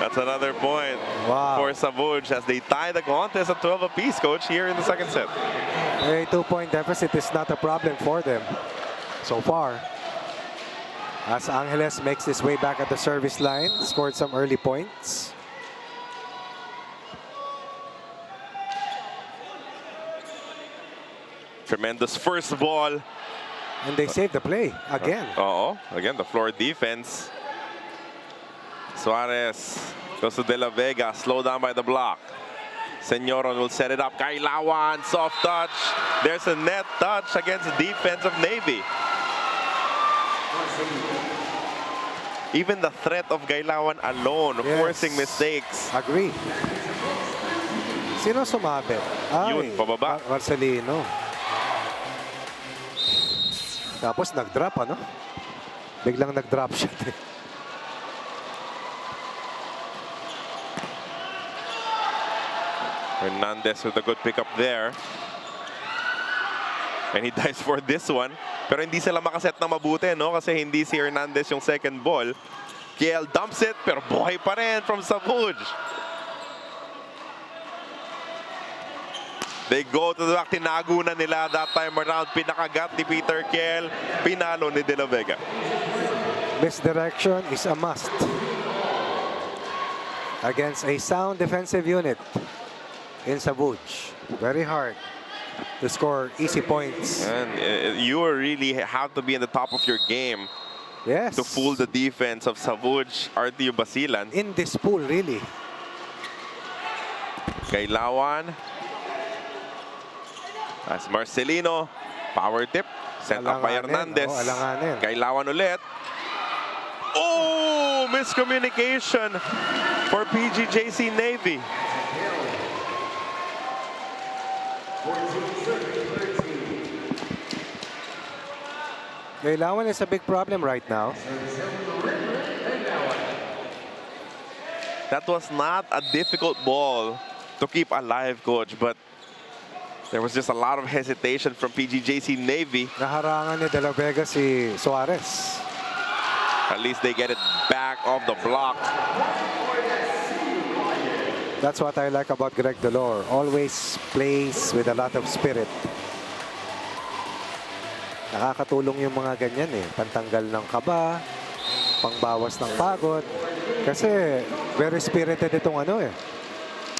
That's another point Wow. for Savouge as they tie the contest at 12 apiece, coach, here in the second set. A 2-point deficit is not a problem for them so far. As Angeles makes his way back at the service line, scored some early points. Tremendous first ball. And they save the play again. Again, the floor defense. Suarez goes to De La Vega, slow down by the block. Senyoron will set it up. Gailawan, soft touch. There's a net touch against the defense of Navy. Even the threat of Gailawan alone, Yes. forcing mistakes. Agree. Sino sumabit? Yun, pababa. Marcelino. Tapos nag-drop, ano? Biglang nag-drop shot. Hernandez with a good pickup there. And he dives for this one. Pero hindi sila makaset na mabuti, no? Kasi hindi si Hernandez yung second ball. Kiel dumps it, pero buhay pa rin from Savouge. They go to the back. Tinago na nila that time around. Pinakagat ni Peter Kiel. Pinalo ni De La Vega. Misdirection is a must against a sound defensive unit in Savouge. Very hard to score easy points. And you really have to be in the top of your game Yes. to fool the defense of Savouge RTU Basilan. In this pool, really. Gailawan. As Marcelino. Power tip. Sent up by Alanganin. Hernandez. Alanganin. Gailawan ulit. Oh! Miscommunication for PGJC Navy. Gailawan is a big problem right now. That was not a difficult ball to keep alive, coach, but there was just a lot of hesitation from PGJC Navy. Naharangan ni De La Vega si Suarez. At least they get it back off the block. That's what I like about Greg Delor. Always plays with a lot of spirit. Nakakatulong yung mga ganyan eh. Pantanggal ng kaba, pangbawas ng pagod. Kasi very spirited itong ano eh.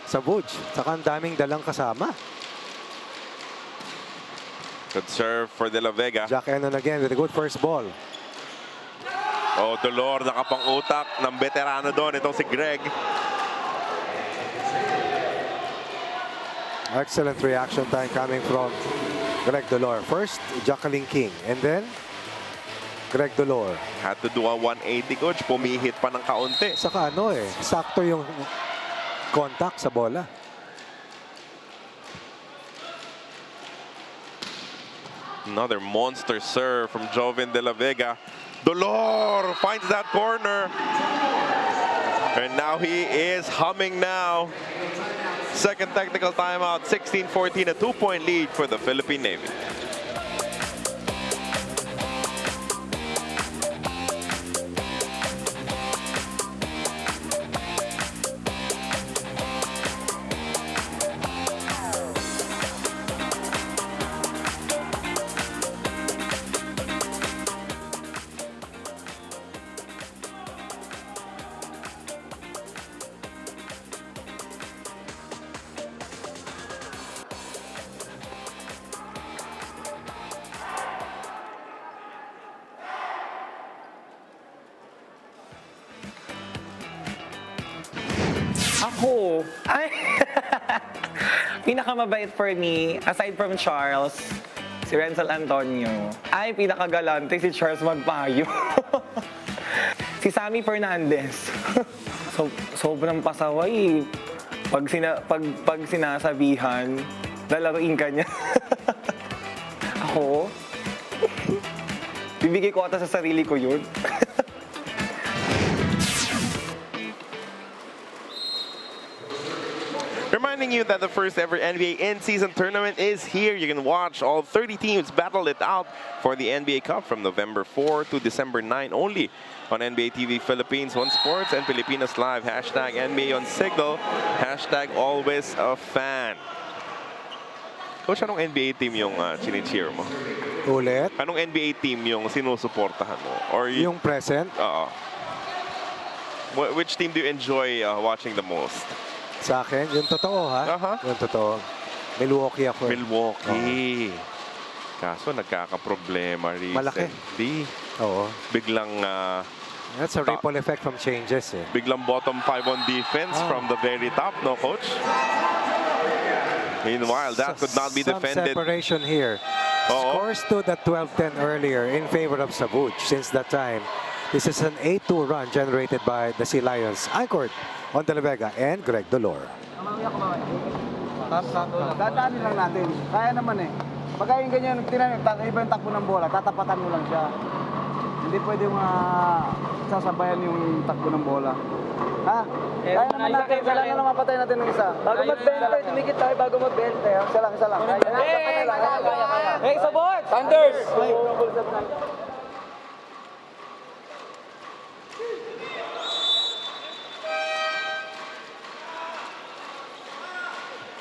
Savouge. Saka ang daming dalang kasama. Good serve for De La Vega. Jack Enon again with a good first ball. Oh, Dolor, nakapang-utak ng veterano doon. Itong si Greg. Excellent reaction time coming from Greg Delor. First, Jacqueline King. And then, Greg Dolor. Had to do a 180, coach. Pumihit pa ng kaunti. Saka ano sakto yung contact sa bola. Another monster serve from Joven de la Vega. Dolor finds that corner. And now he is humming now. Second technical timeout, 16-14, a 2-point lead for the Philippine Navy. Ako, ay, pinakamabait for me, aside from Charles, si Renzel Antonio, ay pinakagalante si Charles Magpayo. Si Sammy Fernandez. Sobrang pasaway. Pag sinasabihan, lalaruin ka niya. Ako, bibigay ko ata sa sarili ko yun. Reminding you that the first ever NBA in-season tournament is here. You can watch all 30 teams battle it out for the NBA Cup from November 4 to December 9 only on NBA TV Philippines, One Sports, and Pilipinas Live. Hashtag NBA on Signal. Hashtag always a fan. Coach, anong NBA team yung chini-cheer mo? Ulit. Anong NBA team yung sinusuportahan mo? Or Yung present. Which team do you enjoy watching the most? Sa akin, yung totoo ha? Yung totoo. Milwaukee ako. Milwaukee. Kaso nagkakaproblema recently. Malaki. Oo. Biglang That's a ripple effect from changes biglang bottom 5 on defense from the very top, no, coach? Meanwhile, that could not be defended. Some separation here. Score stood at 12-10 earlier in favor of Savouge. Since that time, this is an 8-2 run generated by the Sea Lions, anchored on De La Vega and Greg Dolor. Dadaanin lang natin. Kaya naman Pagka yung ganyan, iba yung takbo ng bola, tatapatan mo lang siya. Hindi pwede sasabayan yung takbo ng bola. Ha? Kaya naman natin, kailangan na mapatay natin ng isa. Bago mag-20, tumikit tayo bago mag-20. Isa lang. Hey, Sabot! Thunders!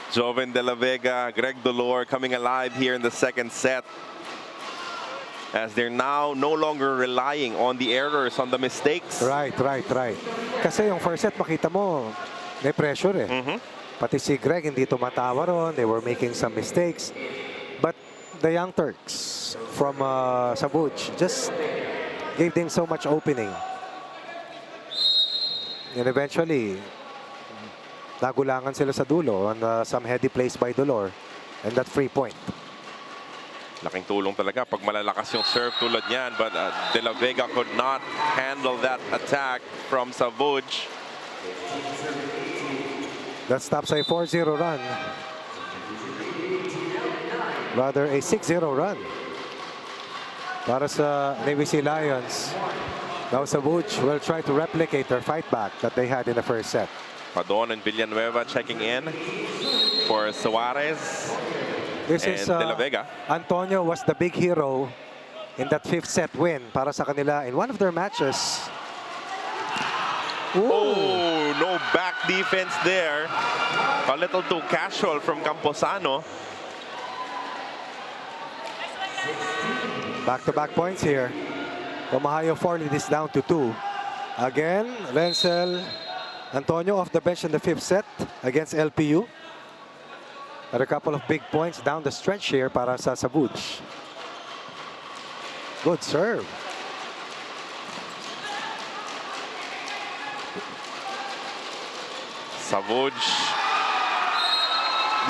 Joven de la Vega, Greg Dolor coming alive here in the second set. As they're now no longer relying on the errors, on the mistakes. Right. Kasi yung first set, makita mo, may pressure Pati si Greg hindi tumatawa ron. They were making some mistakes. But the Young Turks from Savouge just gave them so much opening. And eventually, nagulangan sila sa dulo on some heady plays by Dolor and that free point. Laking tulong talaga pag malalakas yung serve tulad niyan, but De La Vega could not handle that attack from Savouge. That stops a 4-0 run. Rather a 6-0 run para sa Navy Sea Lions. Now Savouge will try to replicate their fight back that they had in the first set. Padon and Villanueva checking in for Suarez. This and is De La Vega. Antonio was the big hero in that fifth set win para sa kanila in one of their matches. Oh, no back defense there. A little too casual from Camposano. Back-to-back points here. Omahayo 4 lead is down to 2. Again, Renzel Antonio off the bench in the fifth set against LPU. At a couple of big points down the stretch here para sa Savouge. Good serve. Savouge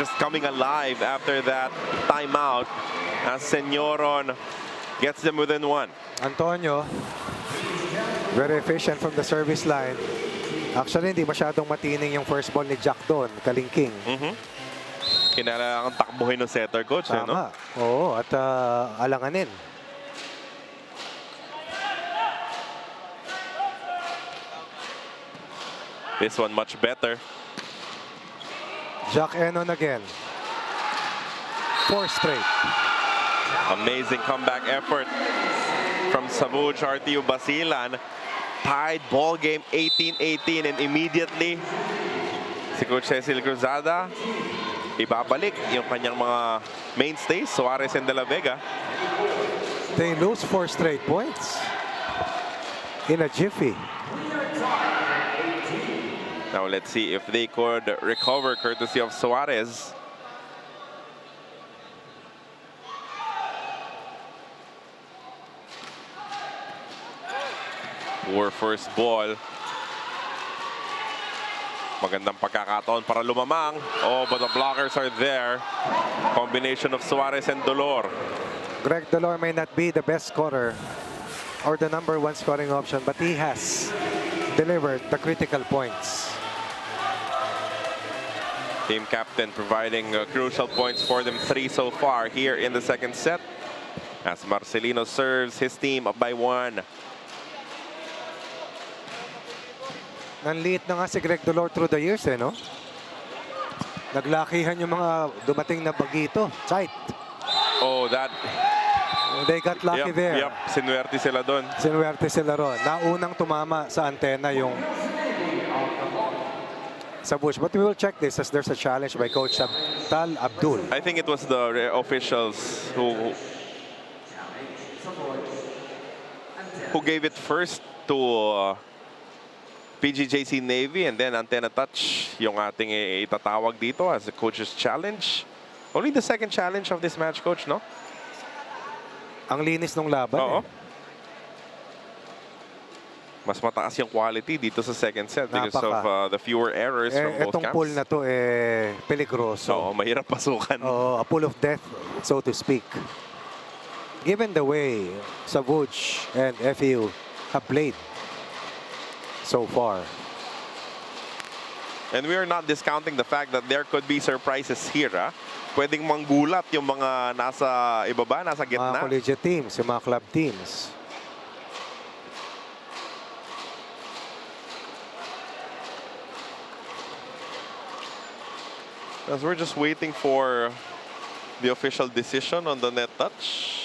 just coming alive after that timeout as Senyoron gets them within 1. Antonio, very efficient from the service line. Actually, hindi masyadong matining yung first ball ni Jack doon, Kalingking. Kinailangan takbuhin ng setter coach. Eh, no? Tama. Oo, at alanganin. This one much better. Jack Enon again. 4 straight. Amazing comeback effort from Savouge RTU Basilan. Tied ball game 18-18 and immediately si Coach Cecil Cruzada ibabalik yung kanyang mga mainstays, Suarez and De La Vega. They lose 4 straight points in a jiffy. Now let's see if they could recover courtesy of Suarez. Poor first ball. Magandang pagkakataon para lumamang. Oh, but the blockers are there. Combination of Suarez and Dolor. Greg Dolor may not be the best scorer or the #1 scoring option, but he has delivered the critical points. Team captain providing crucial points for them, 3 so far here in the second set. As Marcelino serves his team up by 1. Nanliit na nga si Greg Dolor through the years, no? Naglakihan yung mga dumating na bagito. Sight. Oh, that. They got lucky there. Yep, sinuwerte sila doon. Sinuwerte sila ron. Naunang tumama sa antena yung Savouge. But we will check this as there's a challenge by Coach Tal Abdul. I think it was the officials who gave it first to PGJC Navy, and then antenna touch yung ating itatawag dito as a coach's challenge. Only the second challenge of this match, Coach, no? Ang linis ng laban. Oo. Mas mataas yung quality dito sa second set because of the fewer errors from both Etong camps. pool na to, peligroso. Oo, mahirap pasukan. A pool of death, so to speak. Given the way Savouge and FEU have played so far. And we are not discounting the fact that there could be surprises here. Pwedeng manggulat yung mga nasa ibaba, nasa gitna. Mga collegiate teams, yung mga club teams. As we're just waiting for the official decision on the net touch.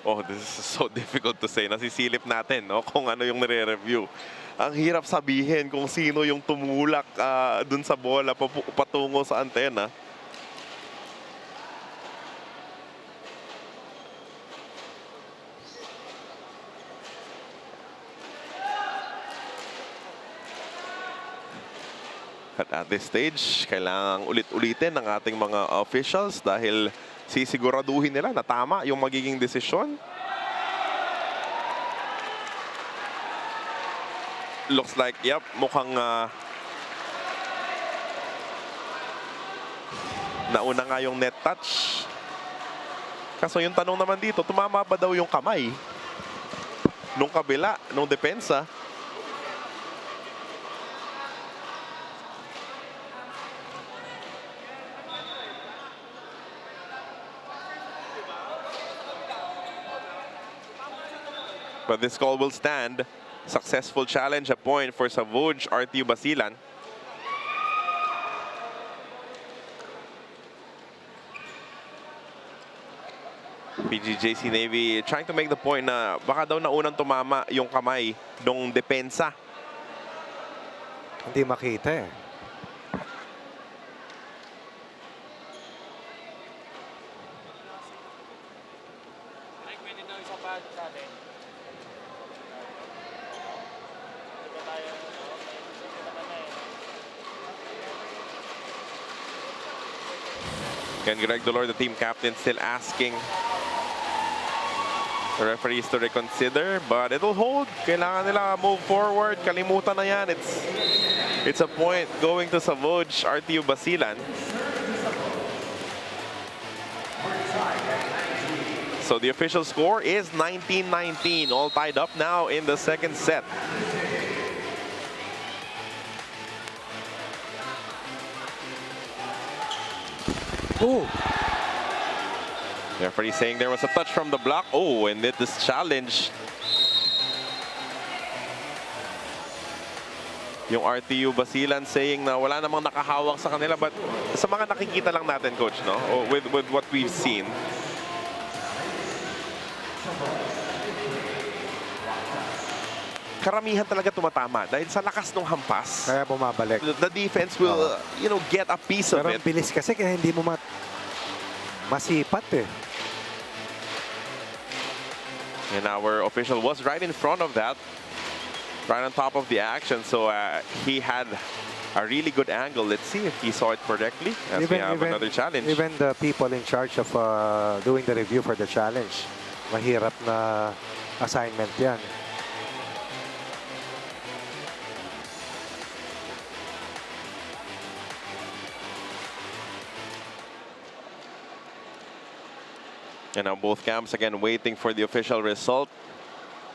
Oh, this is so difficult to say. Nasisilip natin, no? Kung ano yung nire-review. Ang hirap sabihin kung sino yung tumulak dun sa bola patungo sa antena. At this stage, kailangang ulit-ulitin ng ating mga officials dahil sisiguraduhin nila na tama yung magiging desisyon. Looks like, yep, mukhang nauna nga yung net touch. Kaso yung tanong naman dito, tumama ba daw yung kamay nung kabila, nung depensa? But this call will stand. Successful challenge, a point for Savouge RTU Basilan. PGJC Navy trying to make the point na baka daw naunang tumama yung kamay nung depensa. Hindi makita eh. And Greg Dolor, the team captain, still asking the referees to reconsider, but it'll hold. Kailangan nila move forward. Kalimutan na yan. It's It's a point going to Savouge RTU Basilan. So the official score is 19-19, all tied up now in the second set. Ooh. The referee saying there was a touch from the block. Oh, and this challenge. Yung RTU Basilan saying na wala namang nakahawak sa kanila, but sa mga nakikita lang natin, coach, no? With what we've seen. Karamihan talaga tumatama dahil sa lakas ng hampas. Kaya bumabalik. The defense will, you know, get a piece of Pero it. ang bilis kasi kaya hindi mo masipat eh. And our official was right in front of that, right on top of the action. So he had a really good angle. Let's see if he saw it correctly as we have another challenge. Even the people in charge of doing the review for the challenge, mahirap na assignment yan. And now both camps again waiting for the official result.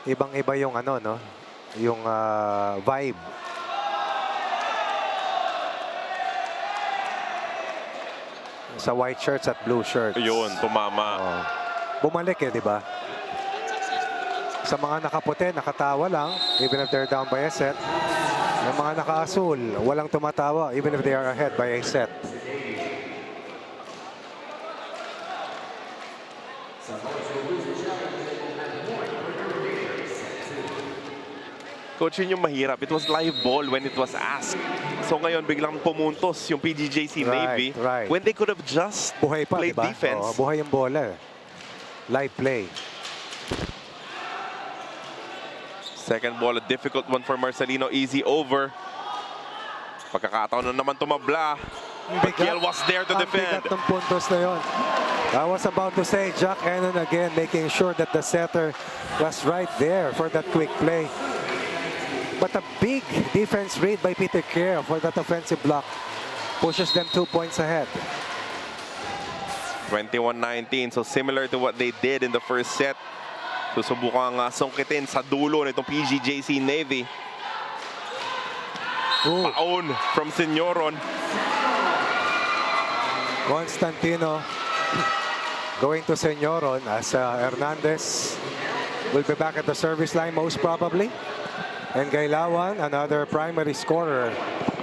Ibang-iba yung ano, no? Yung vibe. Sa white shirts at blue shirts. Yun, tumama. Oh. Bumalik eh, di ba? Sa mga nakaputi, nakatawa lang, even if they're down by a set. Yung mga naka-asul, walang tumatawa, even if they are ahead by a set. Coach, yun yung mahirap. It was live ball when it was asked. So ngayon, biglang pumuntos yung PGJC Navy when they could have just buhay pa, played diba? defense. Oo, buhay yung bola eh. Live play. Second ball, a difficult one for Marcelino. Easy over. Pagkakataon na naman tumabla. But Kiel was there to defend. Ang bigat ng puntos na yun. I was about to say, Jack Ennon again making sure that the setter was right there for that quick play. But a big defense read by Peter Kerr for that offensive block pushes them 2 points ahead. 21-19, so similar to what they did in the first set. Susubukang sungkitin sa dulo nitong PGJC Navy. Ooh. Paon from Senyoron. Constantino going to Senyoron as Hernandez will be back at the service line most probably. And Gailawan, another primary scorer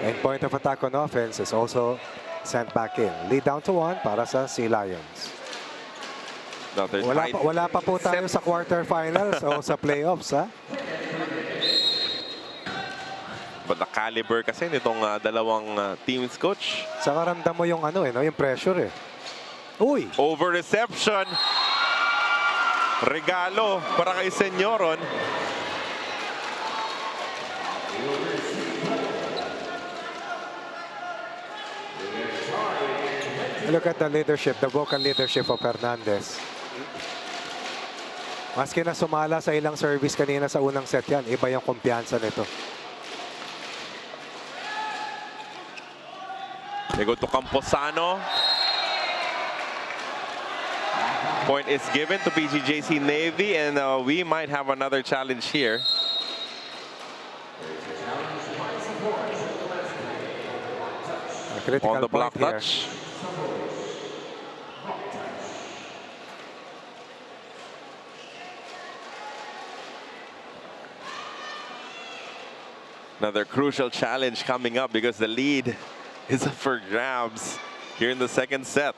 and point of attack on offense, is also sent back in. Lead down to 1 para sa Sea Lions. Wala pa po tayo sa quarterfinals o sa playoffs, ha? But the caliber kasi nitong dalawang teams, coach. Saka ramdam mo yung ano eh, no? Yung pressure eh. Uy! Over reception. Regalo para kay Senyoron. Look at the leadership, the vocal leadership of Hernandez. Maski na sumala sa ilang service kanina sa unang set yan, iba yung kumpiyansa nito. They go to Camposano. Point is given to PGJC Navy, and we might have another challenge here. On the block touch. Another crucial challenge coming up because the lead is up for grabs here in the second set.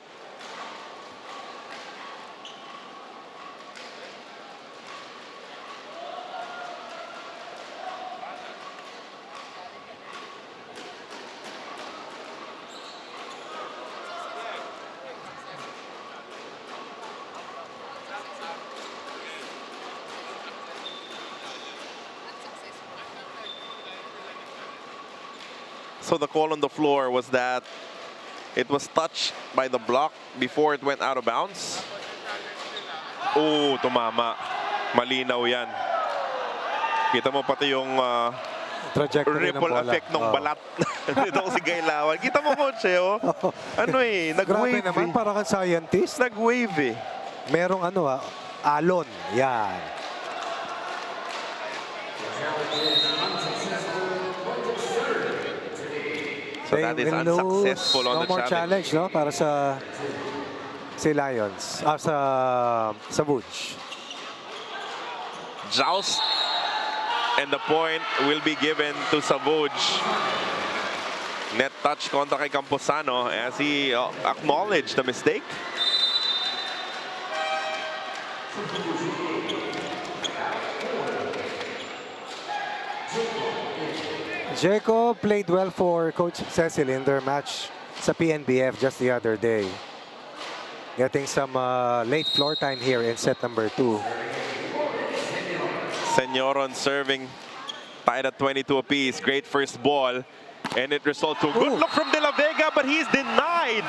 So the call on the floor was that it was touched by the block before it went out of bounds. Oh, tumama. Malinaw yan. Kita mo pati yung trajectory ng ripple bola. effect ng Oh. balat. Dito si Gailawan. Kita mo, coach, oh. Ano eh, Grabe nag-wave naman, eh. para kang scientist. Nag-wave eh. Merong alon. Yan. So that is unsuccessful on no the more challenge. challenge, no? Para sa Lions. Sa Savouge. Joust. And the point will be given to Savouge. Net touch kontra kay Camposano as he acknowledged the mistake. Jeco played well for Coach Cecil in their match sa PNBF just the other day. Getting some late floor time here in set number 2. Senyoron serving tied at 22 apiece. Great first ball. And it results to a good look from De La Vega, but he's denied.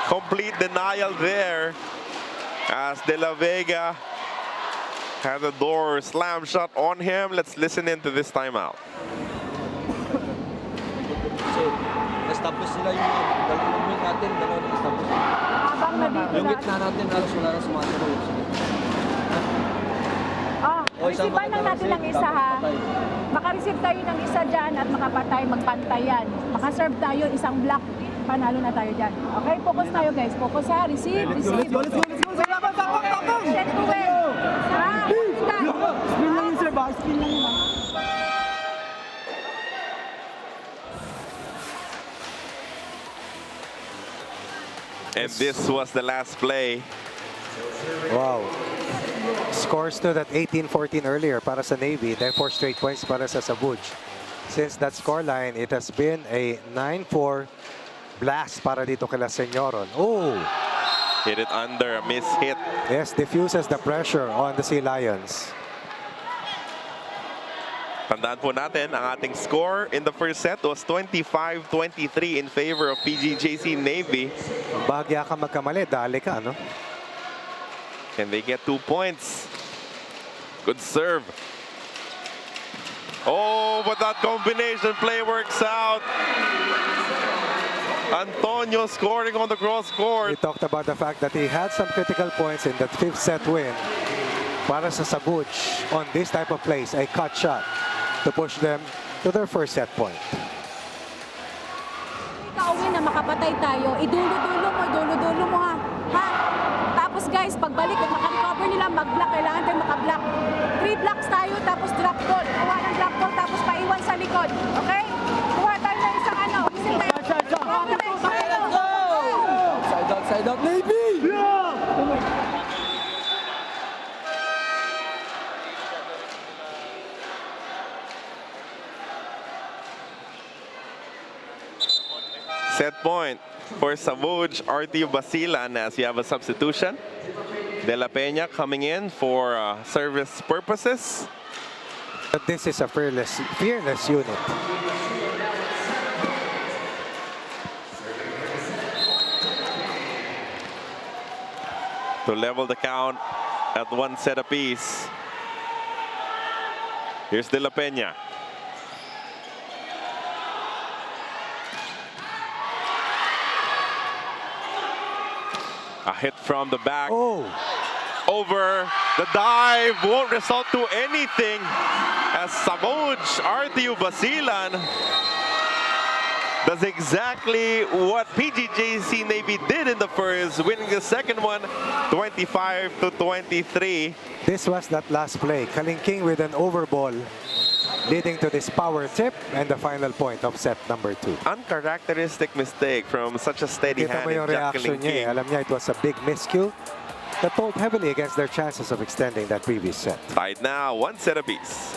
Complete denial there as De La Vega had the door slam shut on him. Let's listen into this timeout. Kasi na-establish sila yung dalawang wing natin, dalawang na-establish. Habang nandito Yung na. gitna natin, halos wala na sumasagot. Receive lang natin ng isa ha. Maka-receive tayo ng isa dyan at makapatay, magpantayan. Maka-serve tayo isang block. Panalo na tayo dyan. Okay, focus tayo guys. Focus ha. Receive, receive. Let's go! Salamat! Set to win. Ha? Spin lang yun, sir. Baka spin lang yun. And this was the last play. Wow. Scores stood at 18-14 earlier para sa Navy, then 4 straight points para sa Savouge. Since that scoreline, it has been a 9-4 blast para dito kila Senyoron. Oh! Hit it under, a miss hit. Yes, diffuses the pressure on the Sea Lions. Tandaan po natin, ang ating score in the first set was 25-23 in favor of PGJC Navy. Bahagya ka magkamali, dali ka, no? And they get 2 points. Good serve. Oh, but that combination play works out. Antonio scoring on the cross court. We talked about the fact that he had some critical points in that 5th set win. Para sa Savouge, on this type of plays, a cut shot to push them to their first set point. Kauwi na makapatay tayo. Idulo-dulo mo ha. Ha? Tapos guys, pagbalik, kung makarecover nila, mag-block. Kailangan tayo maka-block. 3 blocks tayo, tapos drop ball. Kuha ng drop ball, tapos paiwan sa likod. Okay? Kuha tayo ng isang ano. Side out, Navy! Set point for Savouge RTU Basilan as you have a substitution. De La Peña coming in for service purposes. But this is a fearless unit. To level the count at 1 set apiece. Here's De La Peña. A hit from the back. Oh! Over the dive won't result to anything as Savouge RTU Basilan does exactly what PGJC Navy did in the first, winning the second one 25-23. This was that last play. Kalingking with an overball, leading to this power tip and the final point of set number 2. Uncharacteristic mistake from such a steady Kita hand mo in yung Jack reaction niya. Kalingking. Alam niya it was a big miscue that told heavily against their chances of extending that previous set. Tied now, 1 set apiece.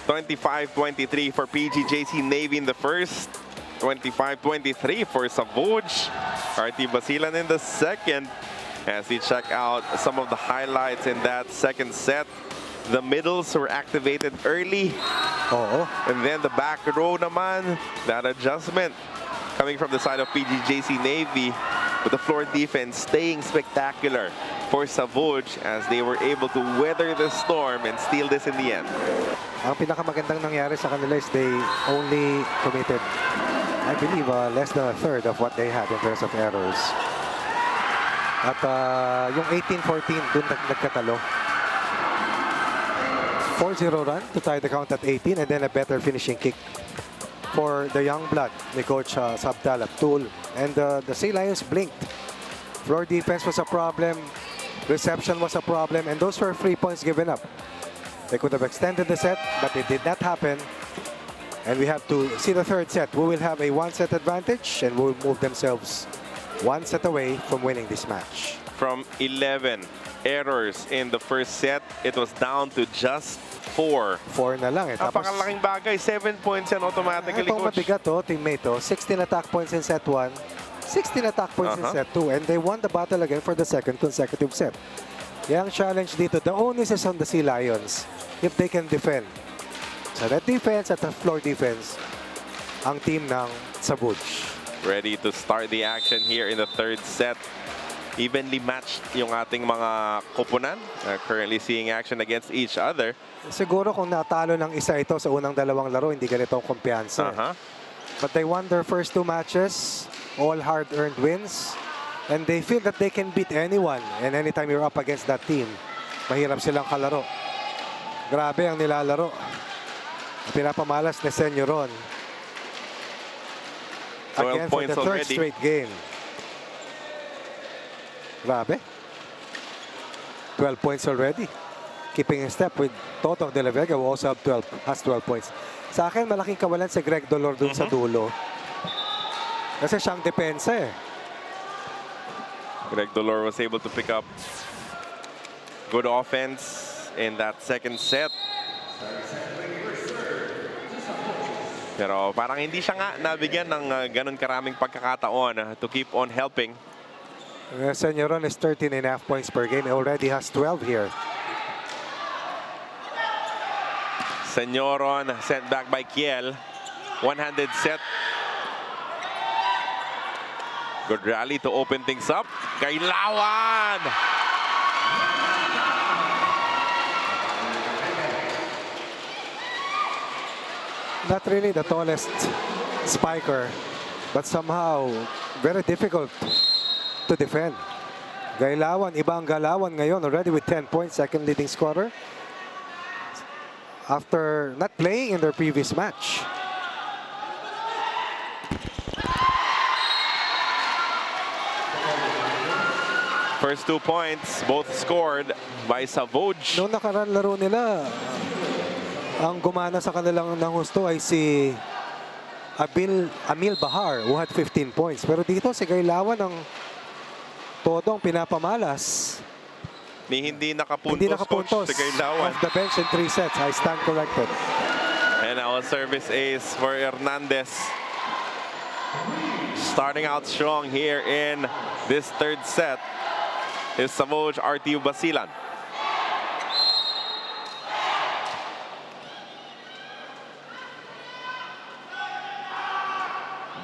25-23 for PGJC Navy in the first. 25-23 for Savouge RTU Basilan in the second. As we check out some of the highlights in that second set. The middles were activated early. And then the back row naman, that adjustment coming from the side of PGJC Navy with the floor defense staying spectacular for Savouge as they were able to weather the storm and steal this in the end. Ang pinakamagandang nangyari sa kanila is they only committed, I believe, less than a third of what they had in terms of errors. At yung 18-14, dun nagkatalo. 4-0 run to tie the count at 18 and then a better finishing kick for the young blood, ni Coach Sabtal Abtul. And the Sea Lions blinked. Floor defense was a problem. Reception was a problem. And those were 3 points given up. They could have extended the set, but it did not happen. And we have to see the third set. We will have a one-set advantage and we will move themselves one set away from winning this match. From 11 errors in the first set, it was down to just 4. 4 na lang. Napakalaking bagay. 7 points yan automatically, Itong Coach. mabigat to, teammate. 16 attack points in set 1. 16 attack points in set 2. And they won the battle again for the second consecutive set. Yung challenge dito, the onus is on the Sea Lions if they can defend. So that defense at the floor defense, ang team ng Savouge. Ready to start the action here in the third set. Evenly matched yung ating mga koponan. Currently seeing action against each other. Siguro kung natalo ng isa ito sa unang dalawang laro, hindi ganito ang kumpiyansa. But they won their first 2 matches, all hard-earned wins. And they feel that they can beat anyone. And anytime you're up against that team, mahirap silang kalaro. Grabe ang nilalaro. Pinapamalas ni Senyoron. 12 Again for points the third already. straight game. Grabe. 12 points already. Keeping in step with Toto de la Vega, who also has 12 points. Sa akin, malaking kawalan si Greg Dolor dun sa dulo. Kasi siyang depensa eh. Greg Dolor was able to pick up good offense in that second set. Pero parang hindi siya nga nabigyan ng ganun karaming pagkakataon to keep on helping. Senyoron is 13.5 points per game. He already has 12 here. Senyoron sent back by Kiel. One-handed set. Good rally to open things up. Kailawan! Not really the tallest spiker, but somehow very difficult to defend. Gailawan, iba ang Galawan ngayon, already with 10 points, second leading scorer. After not playing in their previous match. First 2 points, both scored by Savouge. Noong nakaraan laro nila, ang gumana sa kanilang ng husto ay si Amil Bahar, who had 15 points. Pero dito si Gailawan ang todo ang pinapamalas. Hindi nakapuntos, Coach, si Kailawan. Off the bench in 3 sets. I stand corrected. And our service ace for Hernandez. Starting out strong here in this third set is Savouge RTU Basilan.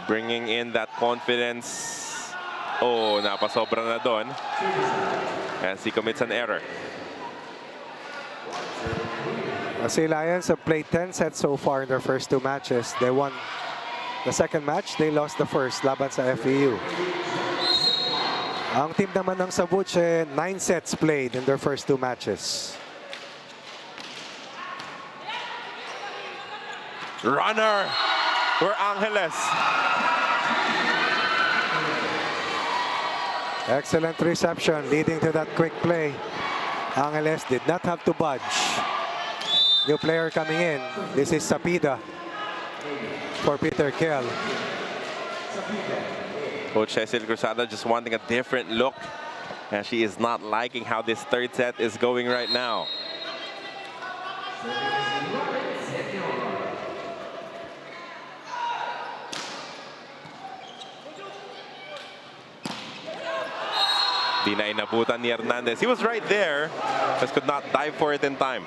Bringing in that confidence. Oh, napasobra na doon. As he commits an error. The Sea Lions have played 10 sets so far in their first 2 matches. They won the second match. They lost the first laban sa FEU. Ang team naman ng Savouge, 9 sets played in their first 2 matches. Runner for Angeles. Excellent reception leading to that quick play. Angeles did not have to budge. New player coming in. This is Sapida for Peter Kiel. Coach Cecil Cruzada just wanting a different look. And she is not liking how this third set is going right now. Di na inabutan ni Hernandez. He was right there, just could not dive for it in time.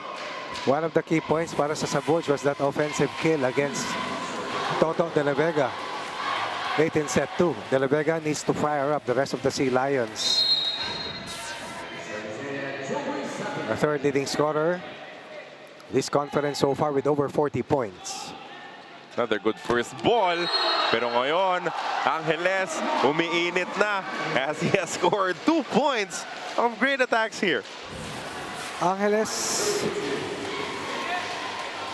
One of the key points para sa Savouge was that offensive kill against Toto De La Vega. Late in set 2. De La Vega needs to fire up the rest of the Sea Lions. A third leading scorer this conference so far with over 40 points. Another good first ball. Pero ngayon, Angeles umiinit na as he has scored 2 points of great attacks here. Angeles,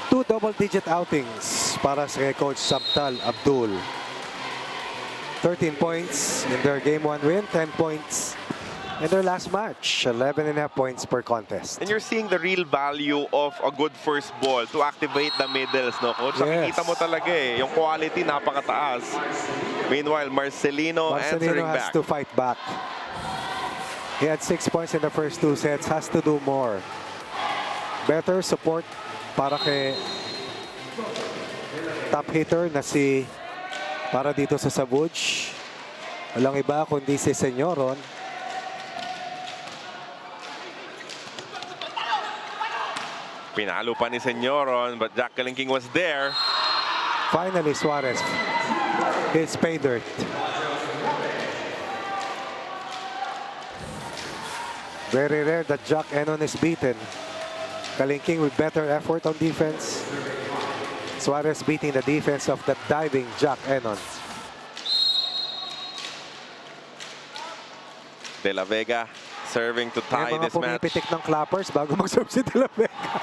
2 double-digit outings para sa Coach Sabtal Abdul. 13 points in their Game 1 win, 10 points in their last match, 11.5 points per contest. And you're seeing the real value of a good first ball to activate the middles, no, Coach? Yes. Nakikita mo talaga eh, yung quality napakataas. Meanwhile, Marcelino answering has back. to fight back. He had 6 points in the first 2 sets, has to do more. Better support para kay top hitter na si para dito sa Savouge. Walang iba kundi si Senyoron. Pinalo pa ni Senyoron, but Jack Kalingking was there. Finally, Suarez hits pay dirt. Very rare that Jack Enon is beaten. Kalingking with better effort on defense. Suarez beating the defense of that diving Jack Enon. De La Vega serving to tie May mga this match. pumipitik ng clappers bago mag-serve si De La Vega.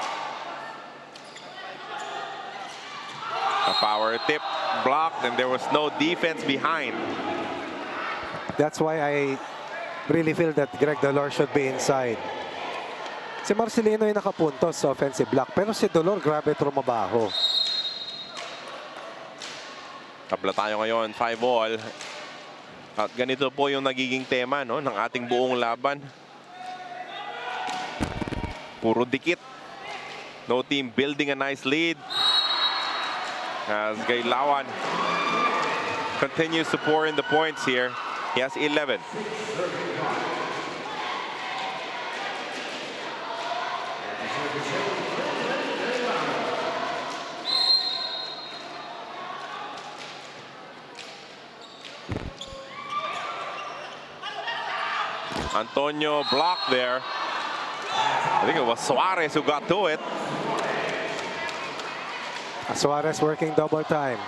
A power tip blocked and there was no defense behind. That's why I really feel that Greg Dolor should be inside. Si Marcelino ay nakapuntos sa offensive block, pero si Dolor grabe trumabaho. Tabla tayo ngayon, 5-all. At ganito po yung nagiging tema, no, ng ating buong laban. Puro dikit. No team building a nice lead. As Gailawan continues to pour in the points here. He has 11. Antonio blocked there. I think it was Suarez who got to it. Suarez working double time.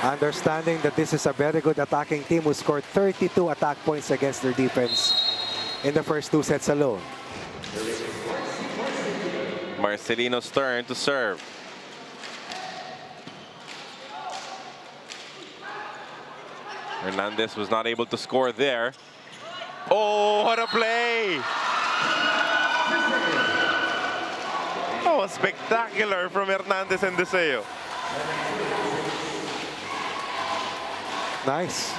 Understanding that this is a very good attacking team who scored 32 attack points against their defense in the first 2 sets alone. Marcelino's turn to serve. Hernandez was not able to score there. Oh, what a play! Oh, spectacular from Hernandez and Deseo. Nice.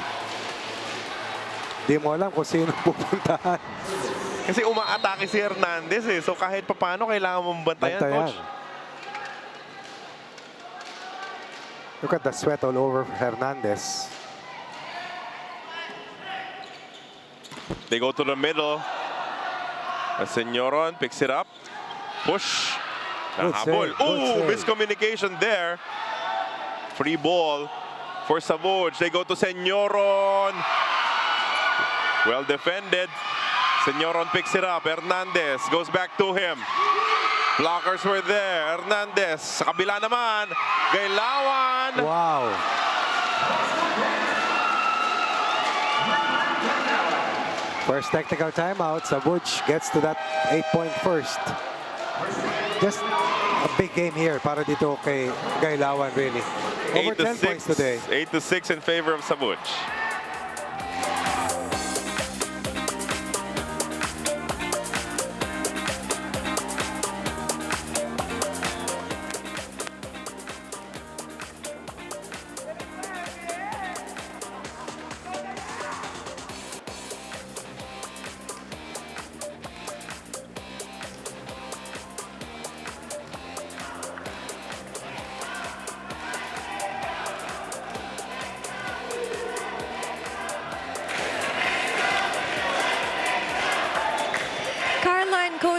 Di mo alam kung sino pupuntahan. Kasi umaatake si Hernandez eh. So kahit papano kailangan mong bantayan, Coach. Look at the sweat all over Hernandez. They go to the middle. Senyoron picks it up. Push. Good Nahabol. save, good Ooh, save. miscommunication there. Free ball for Savouge. They go to Senyoron. Well defended. Senyoron picks it up. Hernandez goes back to him. Blockers were there. Hernandez. Sa kabila naman. Gailawan. Wow. First technical timeout. Savouge gets to that 8-point first. Just a big game here para dito kay Gailawan, really. Over 10 points today. 8-6 in favor of Savouge.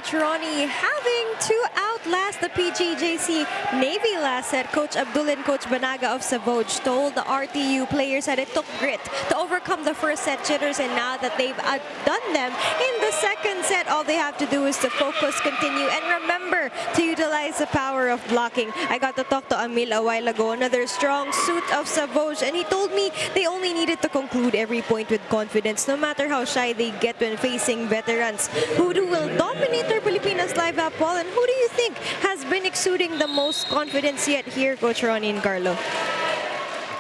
Coach Ronnie having to outlast the PGJC Navy last set. Coach Abdul and Coach Banaga of Savouge told the RTU players that it took grit to overcome the first set jitters, and now that they've outdone them in the second set, all they have to do is to focus, continue, and remember to utilize the power of blocking. I got to talk to Emil a while ago, another strong suit of Savouge, and he told me they only needed to conclude every point with confidence, no matter how shy they get when facing veterans. Who will dominate their Pilipinas live up wall, and who do you think has been exuding the most confidence yet here, Coach Ronnie and Carlo?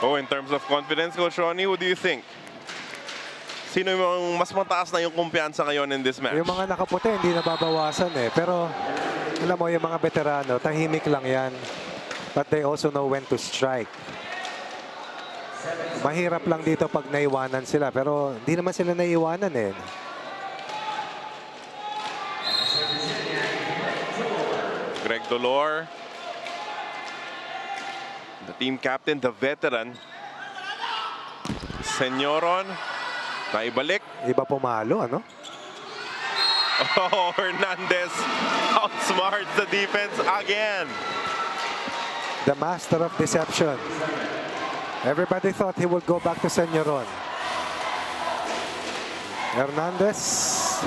Oh, in terms of confidence, Coach Ronnie, who do you think? Sino yung mas mataas na yung kumpiyansa ngayon in this match? Yung mga nakaputi, hindi nababawasan eh. Pero, alam mo, yung mga veterano, tahimik lang yan. But they also know when to strike. Mahirap lang dito pag naiwanan sila. Pero, hindi naman sila naiwanan eh. Greg Dolor, the team captain, the veteran. Senyoron, naibalik. Iba pumalo, ano? Oh, Hernandez outsmarts the defense again. The master of deception. Everybody thought he would go back to Senyoron. Hernandez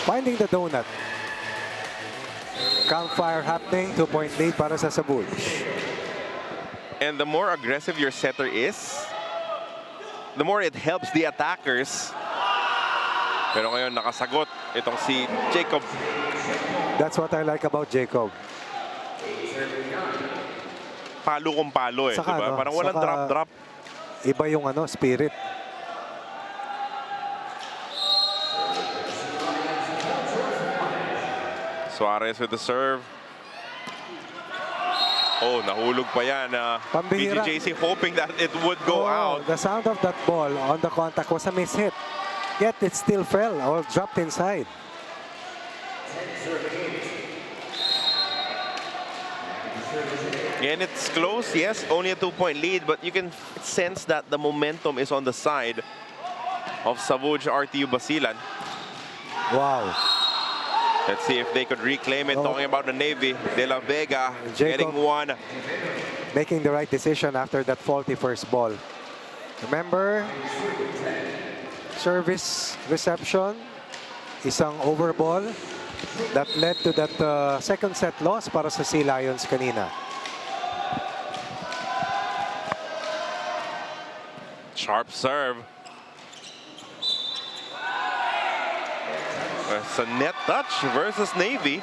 finding the donut. Campfire happening, 2-point lead para sa Savouge. And the more aggressive your setter is, the more it helps the attackers. Pero ngayon nakasagot itong si Jacob. That's what I like about Jacob. Palo kung palo eh, Saka, diba? no, Parang walang saka drop-drop. Iba yung spirit. Suarez with the serve. Oh, nahulog pa yan. Pambihira. PGJC hoping that it would go out. The sound of that ball on the contact was a mishit. Yet it still fell or dropped inside. And it's close, yes, only a 2-point lead, but you can sense that the momentum is on the side of Savouge RTU Basilan. Wow. Let's see if they could reclaim it. Talking about the Navy, De La Vega Jacob getting one. making the right decision after that faulty first ball. Remember, service reception, isang overball that led to that second set loss para sa Sea Lions kanina. Sharp serve. It's a net touch versus Navy.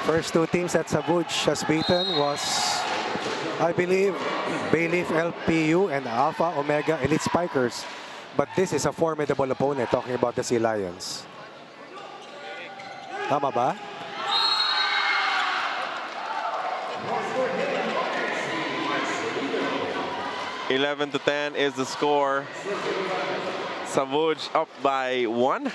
First two teams that Savouge has beaten was, I believe, Bayleaf LPU and Alpha Omega Elite Spikers. But this is a formidable opponent, talking about the Sea Lions. Tama ba? Eleven to 10 is the score. Savouge up by 1.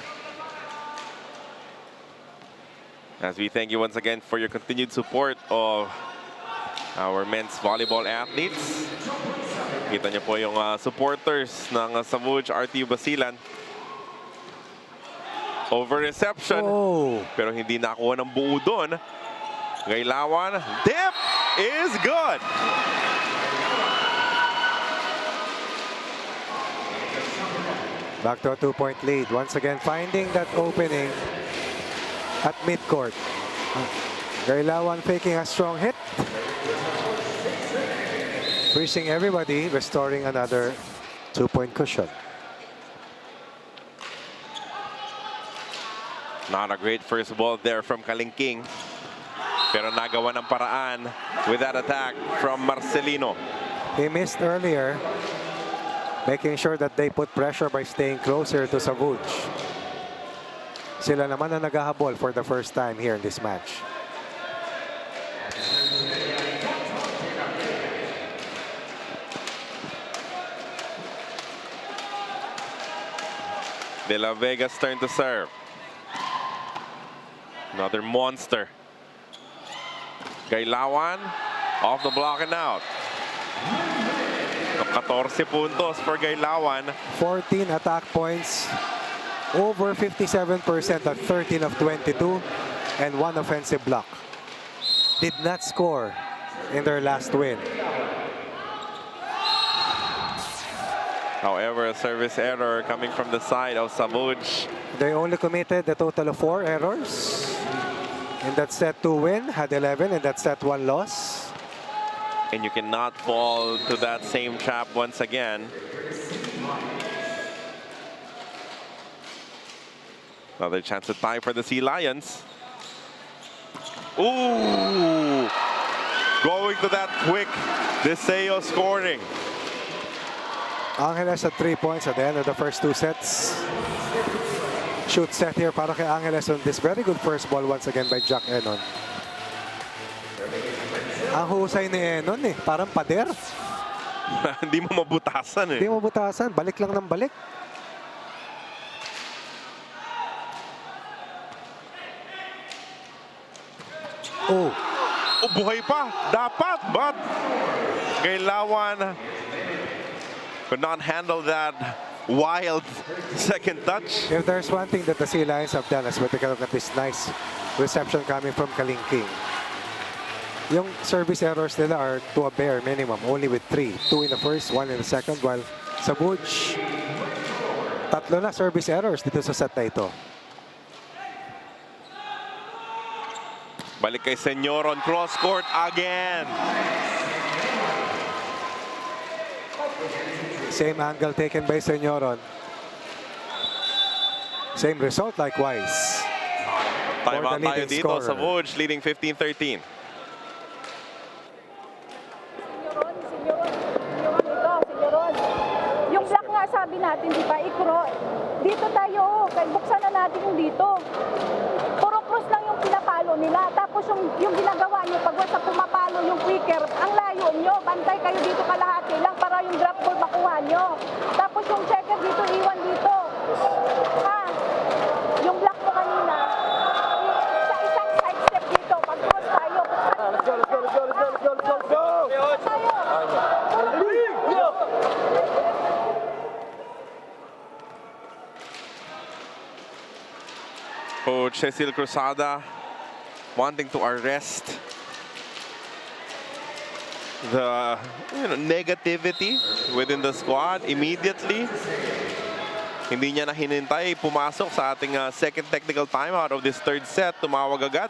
As we thank you once again for your continued support of our men's volleyball athletes. Kita niyo po yung supporters ng Savouge RTU Basilan. Over reception. Oh. Pero hindi nakuha ng buo doon. Gailawan. Dip is good. Back to a 2-point lead. Once again, finding that opening at midcourt. Gailawan faking a strong hit. Freezing everybody, restoring another 2-point cushion. Not a great first ball there from Kalingking. Pero nagawa ng paraan with that attack from Marcelino. He missed earlier, making sure that they put pressure by staying closer to Savouge. Sila naman ang naghahabol for the first time here in this match. De La Vega's turn to serve. Another monster. Gailawan off the block and out. 14 puntos for Gailawan. 14 attack points, over 57% at 13 of 22, and 1 offensive block. Did not score in their last win. However, a service error coming from the side of Savouge. They only committed a total of 4 errors. In that set 2 win, had 11, and that set 1 loss. And you cannot fall to that same trap once again. Another chance to tie for the Sea Lions. Ooh! Going to that quick, Deseo scoring. Angeles at 3 points at the end of the first 2 sets. Shoot set here para kay Angeles on this very good first ball once again by Jack Enon. Ang husay ni Enon eh, parang pader. Hindi mo mabutasan eh. Hindi mo butasan, balik lang ng balik. Oh, Oh, buhay pa. Dapat, but Gailawan could not handle that wild second touch. if there's one thing that the Sea Lions have done is we take a look at this nice reception coming from Kalingking. Yung service errors nila are to a bare minimum, only with 3. 2 in the first, 1 in the second, while Savouge, 3 na service errors dito sa set na ito. Balik kay Senyor on cross court again. Same angle taken by Senyoron. Same result likewise. Timeout For the tayo leading dito. scorer. Savouge leading 15-13. Senyoron. Yung black nga sabi natin, di ba, ikro. Dito tayo, kaya buksan na natin yung dito. Puro cross lang yung pinapalo nila. Tapos yung ginagawa nyo, pag sa pumapalo yung quicker, ang layo nyo, bantay kayo dito kalahati lang para yung drop ball makuha nyo. Tapos yung checker dito, iwan dito. Ha? Yung black mo kanina, sa isang side step dito, pag cross tayo, Let's go, let's go, let's go, let's go, let's go, let's go, let's go! tayo. Coach Cecil Cruzada wanting to arrest the negativity within the squad immediately. Hindi niya na hinintay pumasok sa ating second technical timeout of this third set. Tumawag agad.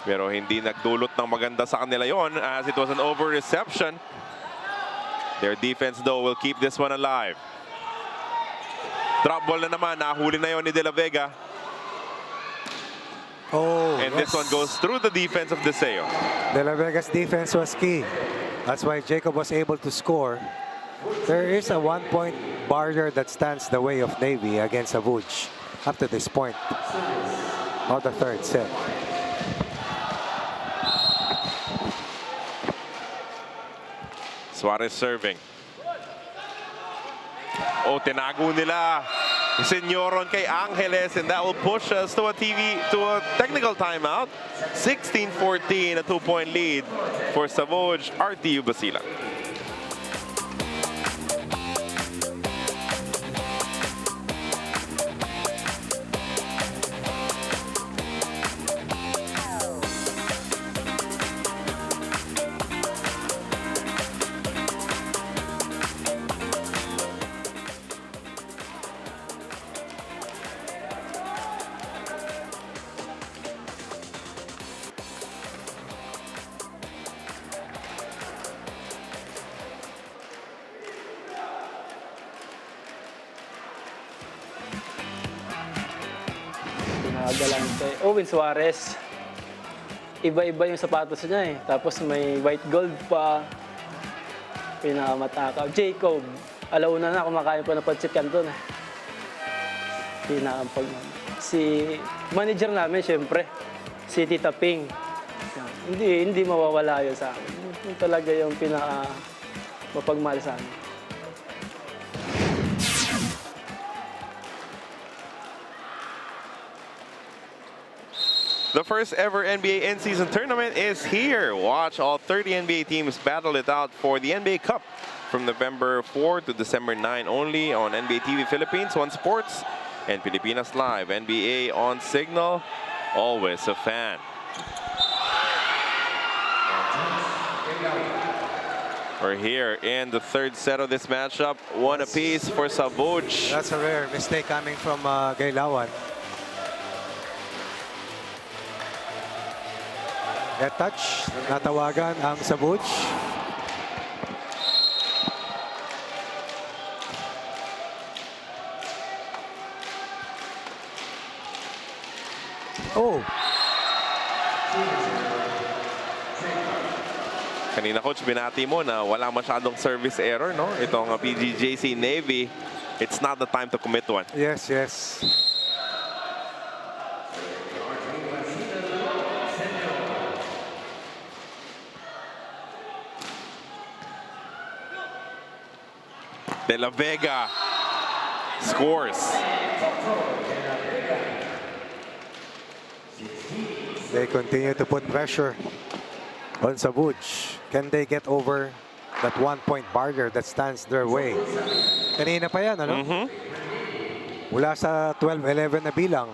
Pero hindi nagdulot ng maganda sa kanila yon as it was an over-reception. Their defense though will keep this one alive. Drop ball na naman. Nahuli na yon ni De La Vega. Oh, And yes. this one goes through the defense of Deseo. De La Vega's defense was key. That's why Jacob was able to score. There is a 1-point barrier that stands the way of Navy against Savouge up to this point of the third set. Suarez serving. Oh, tinago nila. Senyoron kay Angeles, and that will push us to a technical timeout. 16-14, a 2-point lead for Savouge RTU Basilan. Galante. Owen Suarez. Iba-iba yung sapatos niya eh. Tapos may white gold pa. Pinakamatakaw. Jacob. Alauna na kumakain pa ng pancit canton eh. Pinakampag. Si manager namin syempre. Si Tita Ping. Hindi mawawala yun sa akin. Yun talaga yung pinaka mapagmahal sa amin. The first ever NBA in-season tournament is here. Watch all 30 NBA teams battle it out for the NBA Cup from November 4 to December 9 only on NBA TV Philippines, One Sports, and Pilipinas Live. NBA on Signal, always a fan. We're here in the third set of this matchup. One apiece for Savouge. That's a rare mistake coming from Gailawan. Net touch, natawagan ang Savouge. Oh! Kanina, Coach, binati mo na wala masyadong service error, no? Itong PGJC Navy, it's not the time to commit one. Yes, yes. De La Vega scores. They continue to put pressure on Savouge. Can they get over that one-point barrier that stands their way? Kanina pa yan, ano? Mula sa 12-11 na bilang.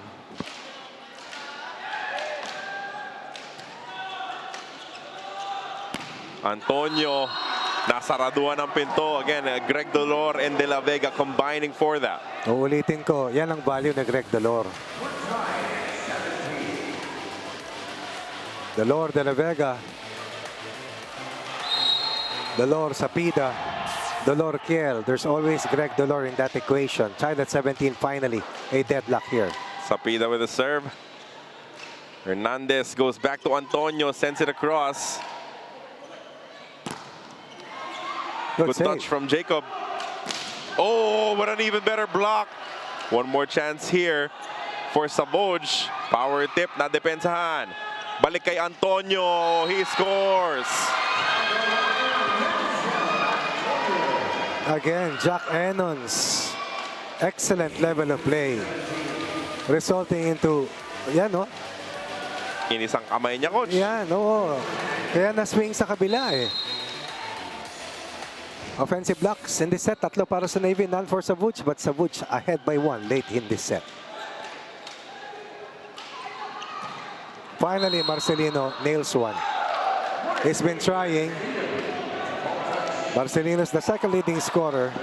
Antonio, nasaraduan ang pinto. Again, Greg Dolor and De La Vega combining for that. Uulitin ko, yan ang value ni Greg Dolor. Dolor, De La Vega. Dolor, Sapida. Dolor, Kiel. There's always Greg Dolor in that equation. Tied at 17 finally. A deadlock here. Sapida with a serve. Hernandez goes back to Antonio, sends it across. Good save. touch from Jacob. Oh, what an even better block. One more chance here for Savouge. Power tip, nadepensahan. Balik kay Antonio, he scores. Again, Jack Enons. Excellent level of play. Resulting into, yan no? Inisang kamay niya, Coach. Yan, oo. Kaya na-swing sa kabila eh. Offensive blocks in this set. Tatlo para sa Navy, none for Savouge. But Savouge ahead by one late in this set. Finally, Marcelino nails one. He's been trying. Marcelino's the second leading scorer.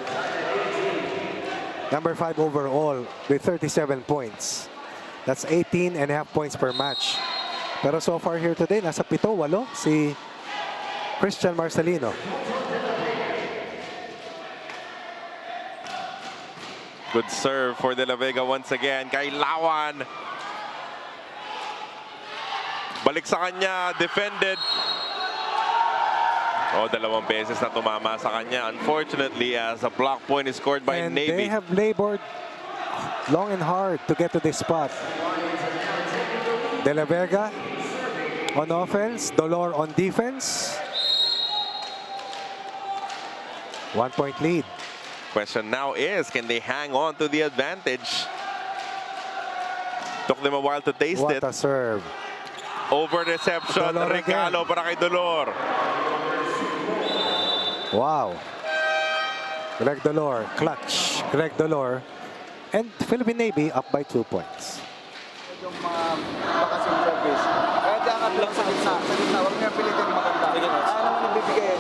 Number 5 overall with 37 points. That's 18.5 points per match. Pero so far here today, nasa 7-8 si Christian Marcelino. Good serve for De La Vega once again. Gailawan. Balik sa kanya, defended. Oh, dalawang beses na tumama sa kanya. Unfortunately, as a block point is scored by And Navy. they have labored long and hard to get to this spot. De La Vega on offense, Dolor on defense. 1-point lead. Question now is, can they hang on to the advantage? Took them a while to taste What it. a serve. Over reception, Dolor regalo again. para kay Dolor. Wow. Greg Dolor, clutch. Greg Dolor. And Philippine Navy up by 2 points. Yung mga bakasyon service. Kaya diangat lang sa gitna. Sa gitna, huwag niya pilitin maganda. Kaya naman ibibigay.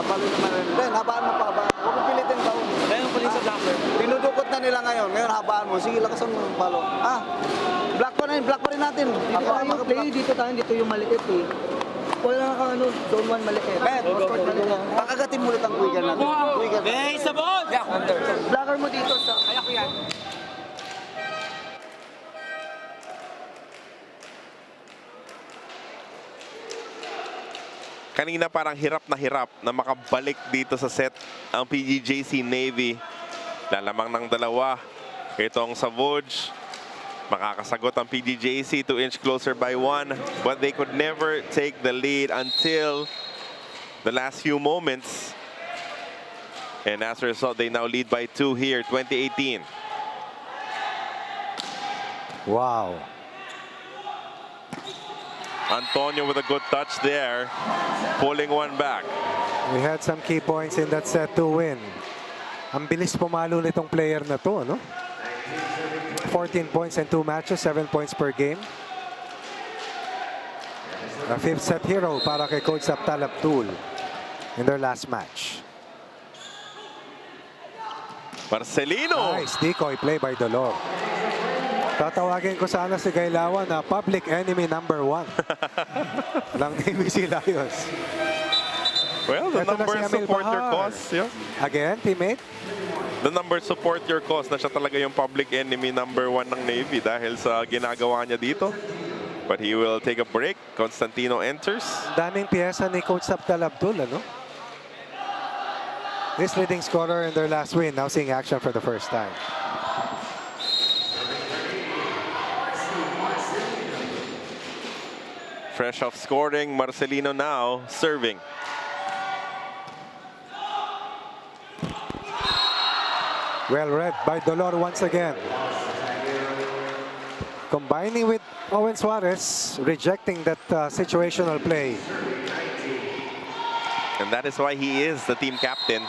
Palo naman rin. Then, habaan mo pa ba? Huwag mo pilitin ba? Kaya yung police blocker. Pinudukot na nila ngayon. Ngayon, habaan mo. Sige, lakasan mo yung palo. Block pa rin. Block pa rin natin. Dito tayo play, dito tayo, dito yung maliit eh. Wala ka ano, zone 1 maliit. Bet, pakagatin mo ulit ang quicker natin. Quicker. Hey, sabot! Blocker mo dito sa... Kaya ko yan. Kanina parang hirap na makabalik dito sa set ang PGJC Navy. Lalamang ng dalawa. Itong Savouge. Makakasagot ang PGJC to inch closer by 1. But they could never take the lead until the last few moments. And as a result, they now lead by 2 here, 2018. Wow. Antonio with a good touch there, pulling one back. We had some key points in that set to win. Ang bilis pumalo nitong player na to, no? 14 points in 2 matches, 7 points per game. A 5th set hero para kay Coach Saptal Abdul in their last match. Marcelino. Nice decoy play by Dolor. Tatawagin ko sana si Gailawan na public enemy number 1 ng Navy Lions. Well, the Ito na si numbers Emil support your Bahar. cause. Yeah. Again, teammate. The numbers support your cause na siya talaga yung public enemy number 1 ng Navy dahil sa ginagawa niya dito. But he will take a break. Constantino enters. Daming piyesa ni Coach Saptal Abdul, ano? His leading scorer in their last win, now seeing action for the first time. Fresh off scoring, Marcelino now serving. Well read by Dolor once again. Combining with Owen Suarez, rejecting that situational play. And that is why he is the team captain.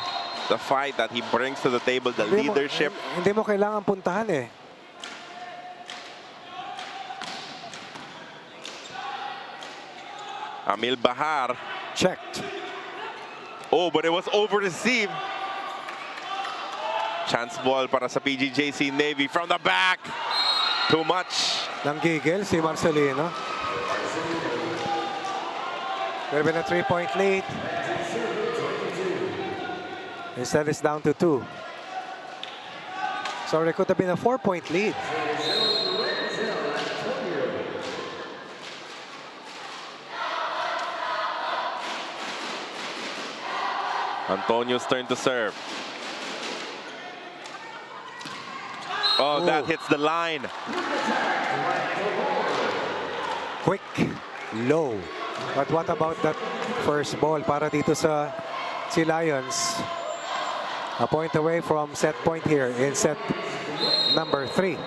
The fight that he brings to the table, the leadership. Hindi mo kailangan puntahan eh. Emil Bahar. Checked. Oh, but it was over-received. Chance ball para sa PGJC Navy from the back. Too much. Nanggigil si Marcelino. There been a 3-point lead. Instead, it's down to 2. So it could have been a 4-point lead. Antonio's turn to serve. Oh, that hits the line. Quick, low. But what about that first ball para dito sa si Lions? A point away from set point here in set number 3.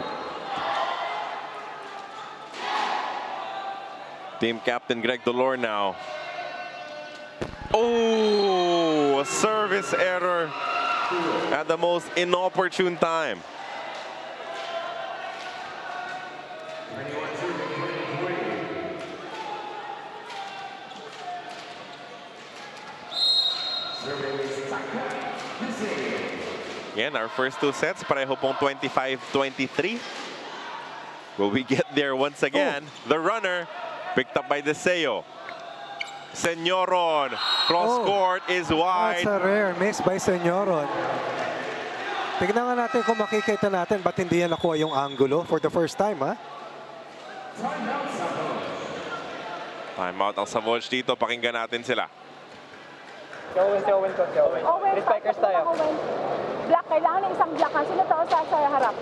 Team captain Greg Dolor now. Oh, a service error at the most inopportune time. Again, our first 2 sets, pareho pong 25-23. Will we get there once again? The runner picked up by Deseo. Senyoron, cross court is wide. That's a rare miss by Senyoron. Tignan nga natin kung makikita natin ba't hindi yan nakuha yung angulo for the first time, ha? Timeout ang Savouge dito. Pakinggan natin sila. Owen, strikers tayo. Block, kailangan ng isang block. Sino to sa harap?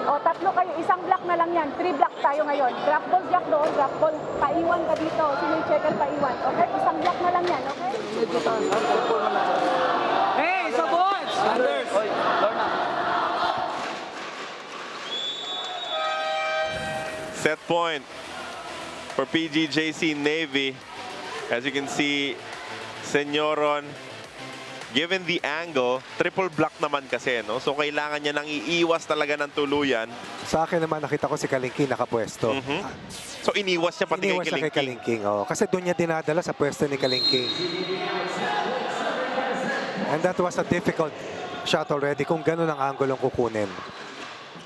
O, 3 kayo. Isang block na lang yan. 3 block tayo ngayon. Drop ball, jack doon. Drop ball. Paiwan ka dito. Sino yung checker paiwan? Okay? Isang block na lang yan. Okay? Hey, Savouge! Anders! Set point for PGJC Navy. As you can see, Senyoron, given the angle, triple block naman kasi, no? So kailangan niya nang iiwas talaga ng tuluyan. Sa akin naman nakita ko si Kalingking nakapwesto. So iniwas niya pati Iniwas siya kay Kalingking. Oh, kasi doon niya dinadala sa pwesto ni Kalingking. And that was a difficult shot already kung ganun ang angle ang kukunin.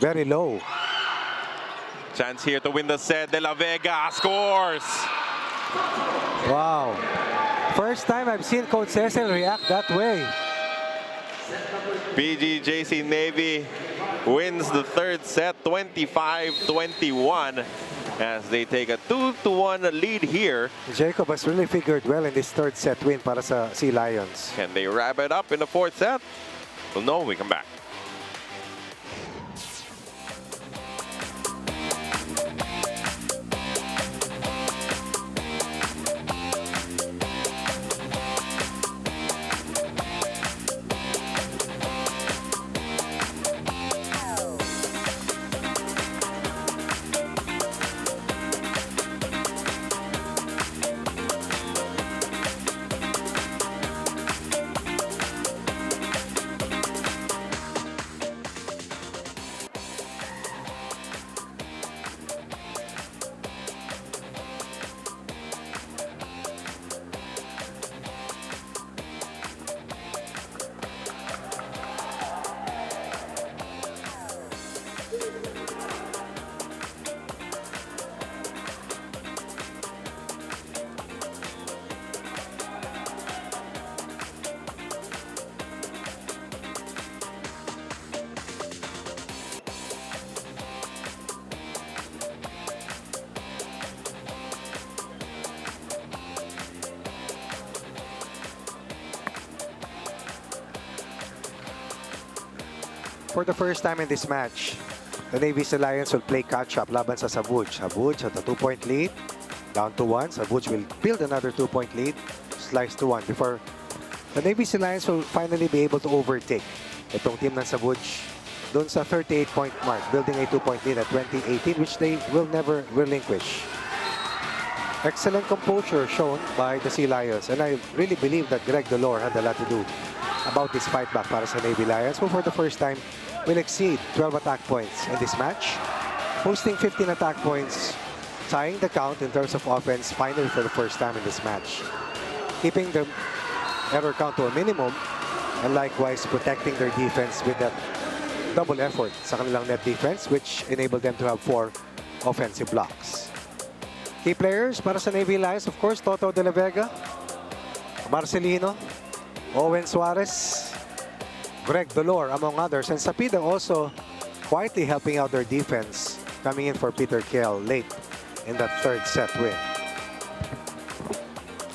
Very low. Chance here to win the set. De La Vega scores! Wow. First time I've seen Coach Cecil react that way. PGJC Navy wins the 3rd set, 25-21, as they take a 2-1 lead here. Jacob has really figured well in this 3rd set win para sa Sea Lions. Can they wrap it up in the 4th set? We'll know when we come back. For the first time in this match, the Navy's Alliance will play catch-up laban sa Savouge. Savouge at a 2-point lead, down to 1. Savouge will build another 2-point lead, slice to 1 before the Navy's Alliance will finally be able to overtake itong team ng Savouge doon sa 38-point mark, building a 2-point lead at 2018, which they will never relinquish. Excellent composure shown by the Sea Lions, and I really believe that Greg Dolor had a lot to do about this fight back para sa Navy Lions, who for the first time will exceed 12 attack points in this match, posting 15 attack points, tying the count in terms of offense finally for the first time in this match, keeping the error count to a minimum, and likewise protecting their defense with that double effort sa kanilang net defense, which enabled them to have 4 offensive blocks. Key players para sa Navy Lions, of course, Toto de la Vega, Marcelino, Owen Suarez, Greg Dolor, among others, and Sapida also quietly helping out their defense, coming in for Peter Kiel late in that third set win.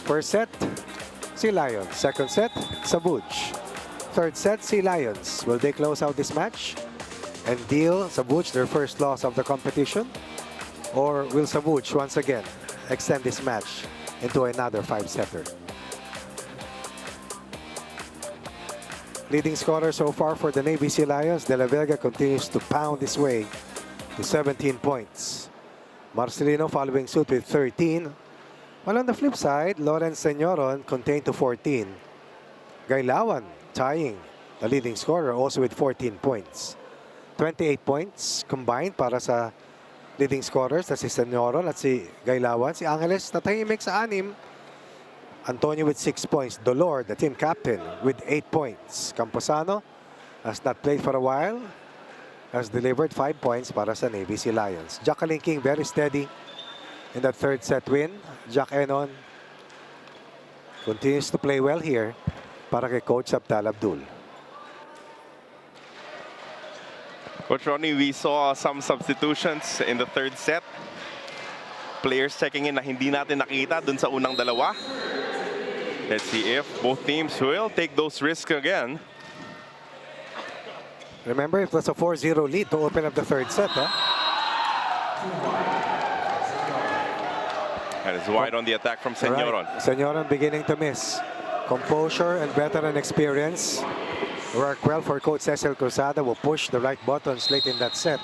First set, Sea Lions. Second set, Savouge. Third set, Sea Lions. Will they close out this match and deal Savouge their first loss of the competition? Or will Savouge once again extend this match into another 5-setter? Leading scorer so far for the Navy Sea Lions, De La Vega continues to pound his way to 17 points. Marcelino following suit with 13. While on the flip side, Lawrence Senyoron contained to 14. Gailawan tying the leading scorer also with 14 points. 28 points combined para sa leading scorers na si Senyoron at si Gailawan. Si Angeles natahimik sa 6. Antonio with 6 points. Dolor, the team captain, with 8 points. Camposano has not played for a while. Has delivered 5 points para sa Navy Sea Lions. Jacqueline King very steady in that third set win. Jack Enon continues to play well here para kay Coach Abdal Abdul. Coach Ronnie, we saw some substitutions in the third set. Players checking in na hindi natin nakita dun sa unang dalawa. Let's see if both teams will take those risks again. Remember, it was a 4-0 lead to open up the third set. And it's wide on the attack from Senyoron. Right. Senyoron beginning to miss. Composure and veteran experience work well for Coach Cecil Cruzada, who pushed the right buttons late in that set.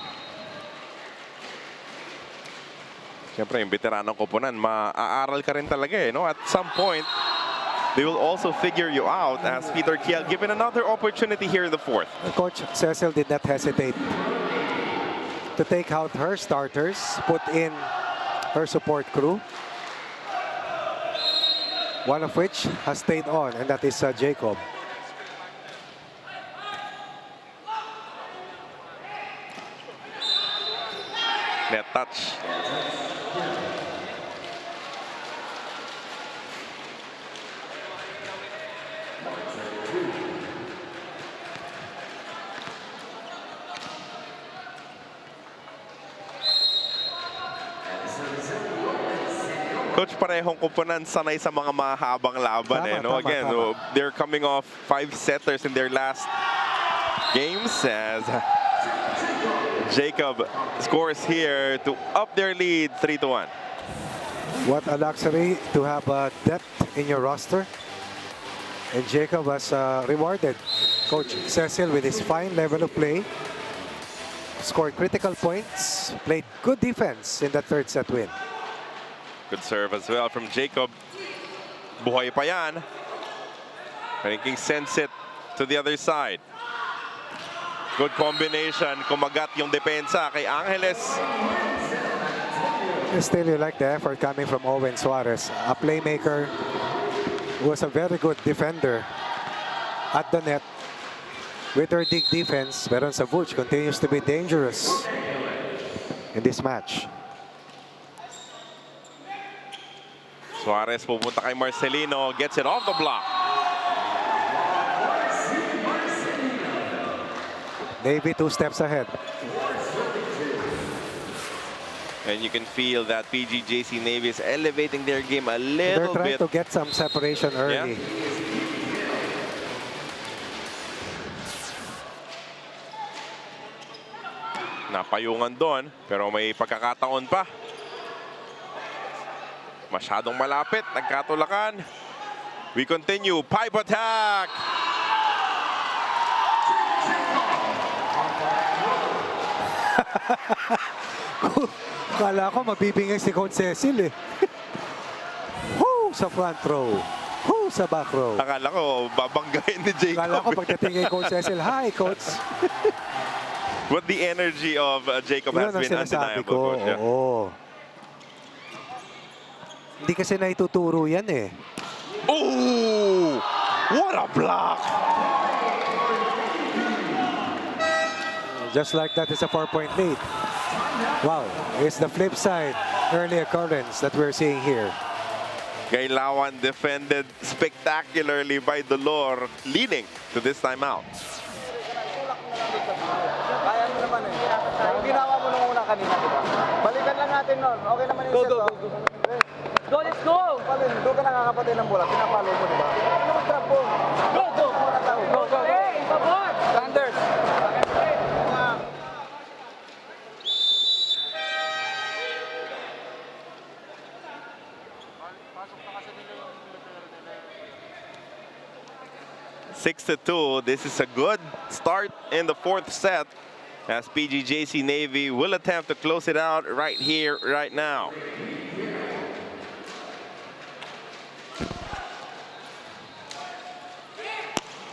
Siyempre, yung veteranong koponan, maaaral ka rin talaga eh, no? At some point, they will also figure you out as Peter Kiel given another opportunity here in the fourth. Coach Cecil did not hesitate to take out her starters, put in her support crew, one of which has stayed on, and that is Jacob. Net touch. Coach, parehong koponan sanay sa mga mahabang laban. Again, they're coming off 5 setters in their last games as Jacob scores here to up their lead 3-1. What a luxury to have depth in your roster. And Jacob was rewarded. Coach Cecil with his fine level of play. Scored critical points. Played good defense in that third set win. Good serve as well from Jacob. Buhay pa yan. Ranking sends it to the other side. Good combination. Kumagat yung depensa kay Angeles. Still, you like the effort coming from Owen Suarez, a playmaker who was a very good defender at the net with her dig defense. Pero Savouge continues to be dangerous in this match. Suarez pupunta kay Marcelino, gets it off the block. Navy 2 steps ahead. And you can feel that PGJC Navy is elevating their game a little They're trying bit. to get some separation early. Yeah. Napayungan doon, pero may pagkakataon pa. Masyadong malapit, nagkatulakan. We continue, pipe attack! Kala ko mabibingay si Coach Cecil eh. Woo! Sa front row. Woo! Sa back row. Akala ko, babanggain ni Jacob. Kala ko pagdating kay Coach Cecil, hi Coach. What the energy of Jacob Yun has ang been sinasabi undeniable, ko. Coach. Yeah. Oo. Hindi kasi naituturo yan eh. Oh! What a block! Just like that is a 4-point lead. Wow, it's the flip side early occurrence that we're seeing here. Gailawan defended spectacularly by Dolor, leading to this timeout. Kaya mo naman eh. Yung ginawa mo nung una kanina, di ba? Balikan lang natin nun. Okay naman yung set, oh. Go, let's go! Doon ka nakakapatay ng bola. Pinapalo mo, di ba? Ano naman trap mo? Go, go! Go, go! Hey, babot! Standard! Six to 2. This is a good start in the fourth set as PGJC Navy will attempt to close it out right here, right now.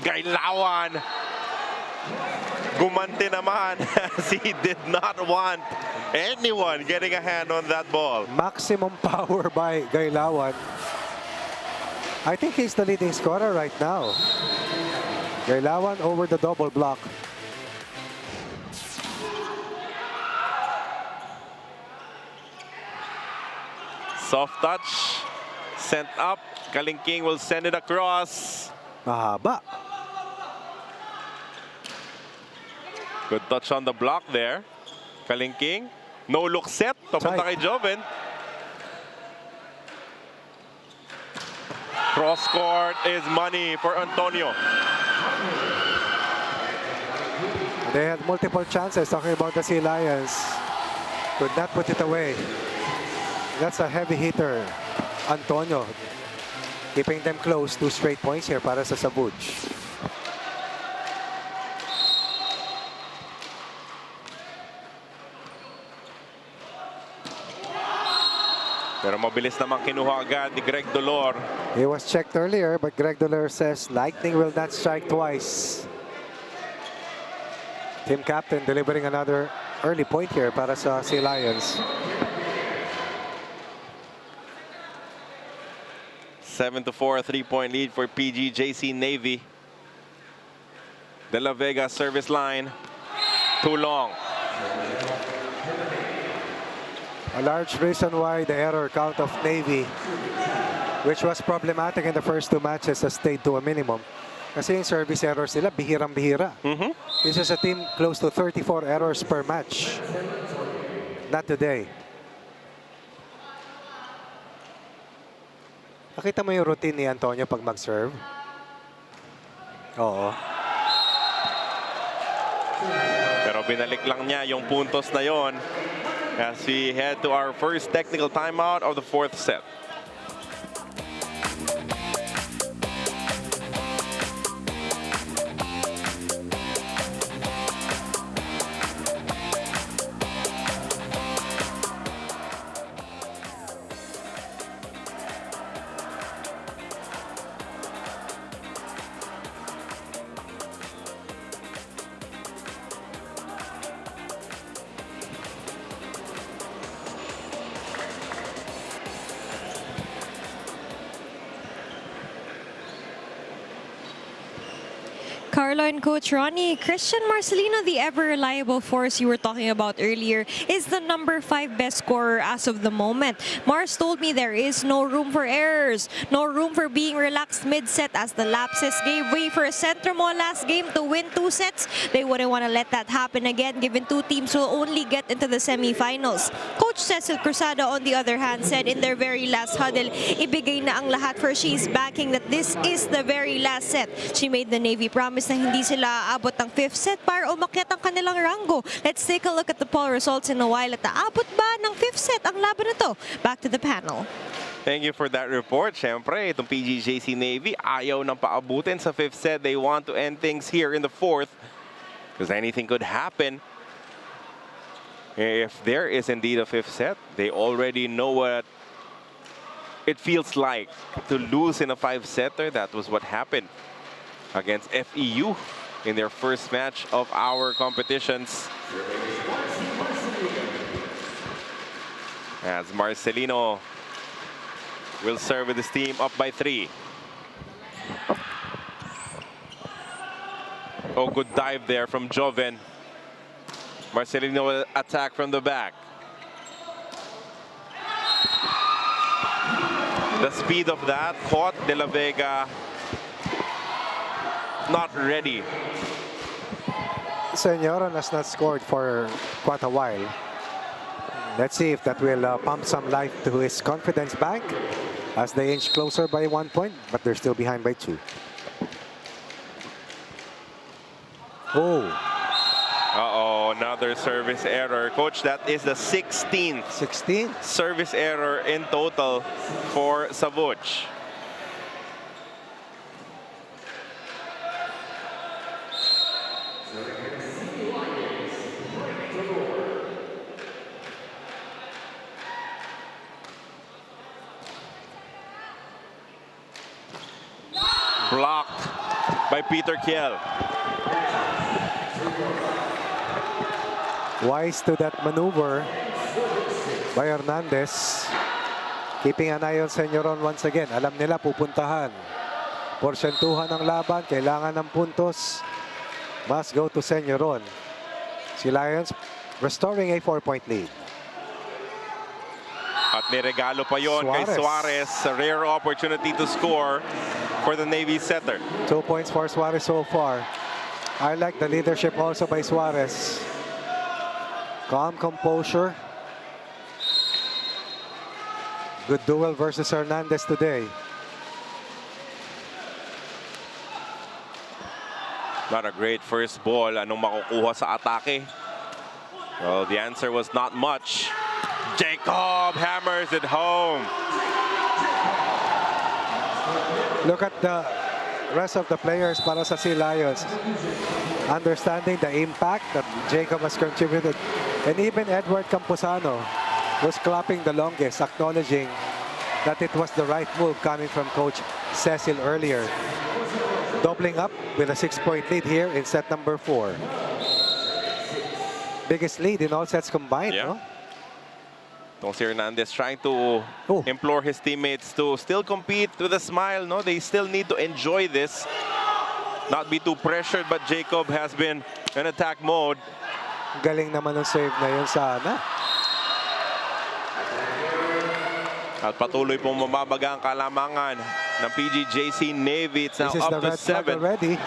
Gailawan gumanti naman as he did not want anyone getting a hand on that ball. Maximum power by Gailawan. I think he's the leading scorer right now. Gailawan over the double block. Soft touch, sent up. Kalingking will send it across. Mahaba. Good touch on the block there. Kalingking, no look set. Papunta kay Joven. Cross court is money for Antonio. They had multiple chances talking about the Sea Lions. Could not put it away. That's a heavy hitter, Antonio. Keeping them close. 2 straight points here para sa Savouge. Pero mabilis naman kinuha agad ni Greg Dolor. He was checked earlier, but Greg Dolor says lightning will not strike twice. Team captain delivering another early point here para sa Sea Lions. 7-4, 3-point lead for PGJC Navy. De La Vega service line. Too long. A large reason why the error count of Navy, which was problematic in the first 2 matches, has stayed to a minimum. Kasi yung service errors nila, bihirang-bihira. This is a team close to 34 errors per match. Not today. Nakita mo yung routine ni Antonio pag mag-serve? Oo. Pero binalik lang niya yung puntos na yon as we head to our first technical timeout of the fourth set. Carlo and Coach Ronnie, Christian Marcelino, the ever-reliable force you were talking about earlier, is the number 5 best scorer as of the moment. Mars told me there is no room for errors, no room for being relaxed mid-set as the lapses gave way for a Centremo last game to win 2 sets. They wouldn't want to let that happen again, given 2 teams will only get into the semifinals. Coach Cecil Cruzado, on the other hand, said in their very last huddle, ibigay na ang lahat for she's backing that this is the very last set. She made the Navy promise na hindi sila aabot ng 5th set para umakyat ang kanilang ranggo. Let's take a look at the poll results in a while. At aabot ba ng 5th set ang laban na to? Back to the panel. Thank you for that report. Siyempre, itong PGJC Navy ayaw nang paabutin sa 5th set. They want to end things here in the 4th because anything could happen. If there is indeed a 5th set, they already know what it feels like to lose in a 5-setter. That was what happened against FEU in their first match of our competitions. As Marcelino will serve with his team up by 3. Oh, good dive there from Joven. Marcelino will attack from the back. The speed of that caught De La Vega. Not ready. Senyoron has not scored for quite a while. Let's see if that will pump some life to his confidence bank as they inch closer by 1 point, but they're still behind by 2. Oh. Uh-oh, another service error. Coach, that is the 16th service error in total for Savouge. Blocked by Peter Kiel. Wise to that maneuver by Hernandez. Keeping an eye on Senyoron once again. Alam nila pupuntahan. Porsyentuhan ng laban. Kailangan ng puntos. Must go to Senyoron. Si Lions restoring a 4-point lead. At niregalo pa yon kay Suarez. A rare opportunity to score for the Navy setter. 2 points for Suarez so far. I like the leadership also by Suarez. Calm composure. Good duel versus Hernandez today. Not a great first ball. Anong makukuha sa atake? Well, the answer was not much. Jacob hammers it home. Look at the rest of the players para sa Sea Lions. Understanding the impact that Jacob has contributed. And even Edward Camposano was clapping the longest, acknowledging that it was the right move coming from Coach Cecil earlier. Doubling up with a 6-point lead here in set number 4. Biggest lead in all sets combined, no? Si Hernandez trying to implore his teammates to still compete with a smile. No, they still need to enjoy this, not be too pressured. But Jacob has been in attack mode. Galing naman ng save na yun sana. At patuloy pong mababaga ang kalamangan ng PGJC Navy. It's now up to 7. Already.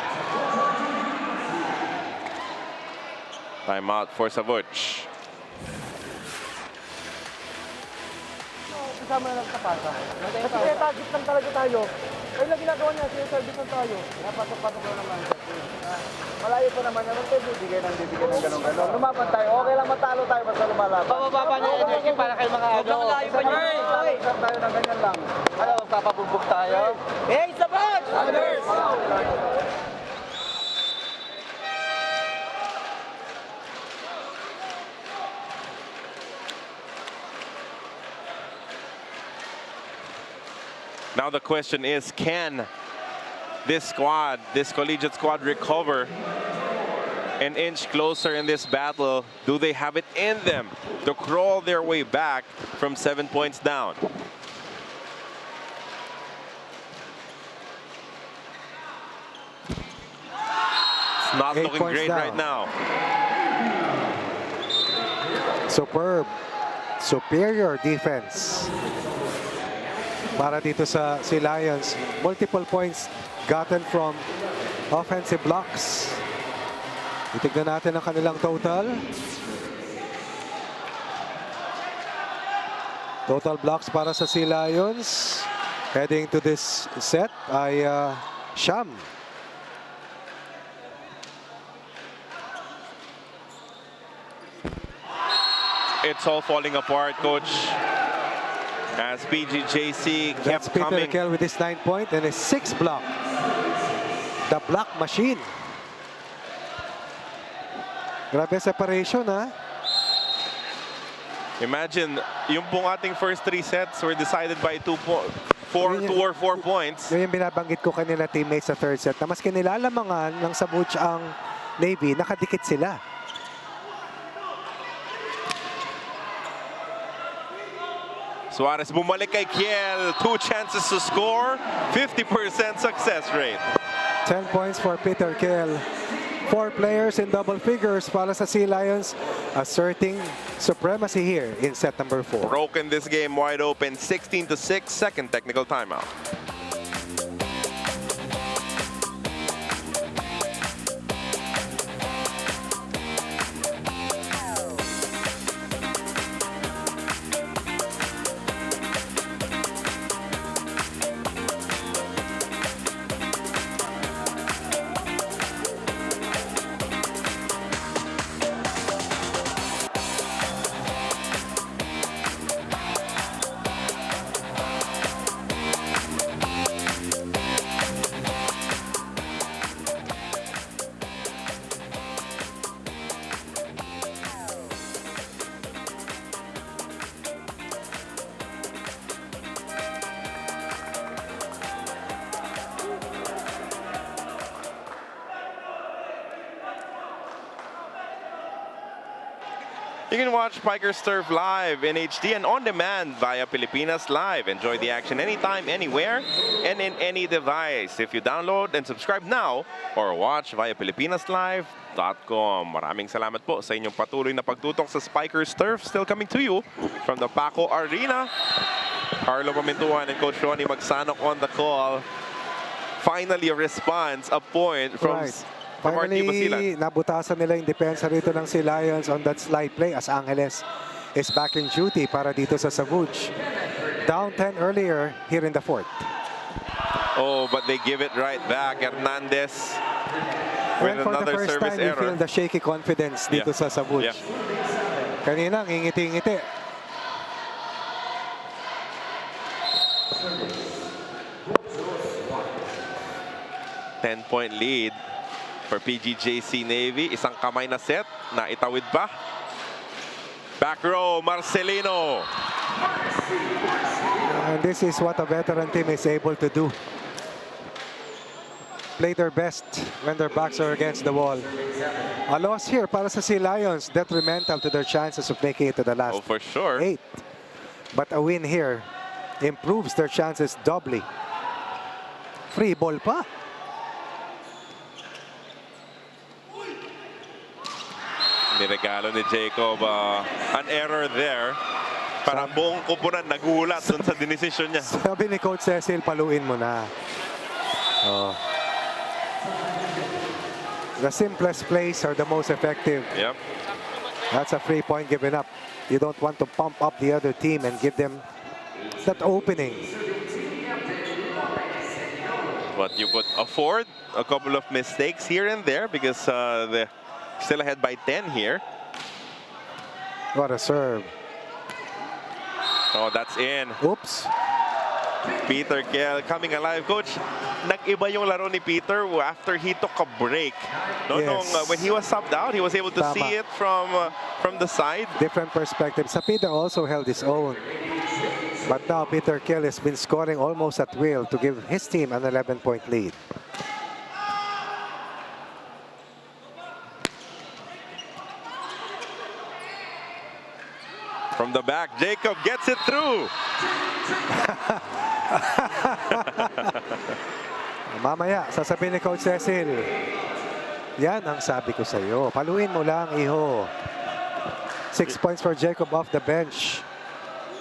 Timeout for Savouge. Kasama na nagkapasa. Kasi target lang talaga tayo. Ay lang ginagawa niya, service lang tayo. Patok-patok lang naman. Malayo pa naman naman tayo, bibigay ng gano'n-gano'n. Lumaban tayo, okay lang matalo tayo basta lumalaban. Pababa niya yung energy para kay mga ano. Malayo pa niya. Isang tayo ng ganyan lang. Ano, papabugbog tayo? Hey, Savouge! Others! Now the question is, can this squad, this collegiate squad, recover an inch closer in this battle? Do they have it in them to crawl their way back from 7 points down? It's not looking great right now. Superb. Superior defense para dito sa Sea Lions. Multiple points gotten from offensive blocks. Titignan natin ang kanilang total. Total blocks para sa Sea Lions heading to this set ay Sham. It's all falling apart, Coach. As PGJC That's kept Peter coming. Kell with his 9-point and his 6th block. The block machine. Grabe separation, ha? Imagine, yung pong ating first 3 sets were decided by 2 or 4 points. Yun yung binabanggit ko kanila teammates sa third set na mas kinilalamangan ng Savouge ang Navy, nakadikit sila. Suarez bumalik kay Kiel. 2 chances to score. 50% success rate. 10 points for Peter Kell. 4 players in double figures para sa Sea Lions, asserting supremacy here in set number 4. Broken this game wide open. 16-6. Second technical timeout. You can watch Pikers Turf live in HD and on demand via Pilipinas Live. Enjoy the action anytime, anywhere, and in any device. If you download and subscribe now or watch via PilipinasLive.com. Maraming salamat po sa inyong patuloy na pagtutok sa Pikers Turf. Still coming to you from the Paco Arena. Carlo Pamintuan and Coach Ronnie Magsanok on the call. Finally a response, a point from... Right. From RTU Basilan. Finally, nabutasan nila yung depensa rito ng Sea Lions on that slide play as Angeles is back in duty para dito sa Savouge. Down 10 earlier here in the 4th. Oh, but they give it right back. Hernandez with And for the another first service time, you error. feel the shaky confidence dito Yeah. sa Savouge. Yeah. Kanina, ngingiti-ngiti. Ten-point lead for PGJC Navy. Isang kamay na set na itawid pa. Back row, Marcelino. And this is what a veteran team is able to do. Play their best when their backs are against the wall. A loss here para sa Sea Lions, detrimental to their chances of making it to the last Oh, for sure. 8. But a win here improves their chances doubly. Free ball pa. Niregalo ni Jacob an error there. Parang buong kupunan nagulat dun sa dinesisyon niya. Sabi ni Coach Cecil, paluin mo na. Oh. The simplest plays are the most effective. Yep. That's a free point given up. You don't want to pump up the other team and give them that opening. But you could afford a couple of mistakes here and there because they're still ahead by 10 here. What a serve. Oh, that's in. Oops. Peter Kell coming alive. Coach, nag-iba yung laro ni Peter after he took a break. No, Yes. when he was subbed out, he was able to Tama. see it from the side. Different perspective. Sapida also held his own. But now Peter Kell has been scoring almost at will to give his team an 11-point lead. From the back, Jacob gets it through. Mamaya, sasabihin ni Coach Cecil, yan ang sabi ko sa'yo. Paluin mo lang, iho. 6 points for Jacob off the bench.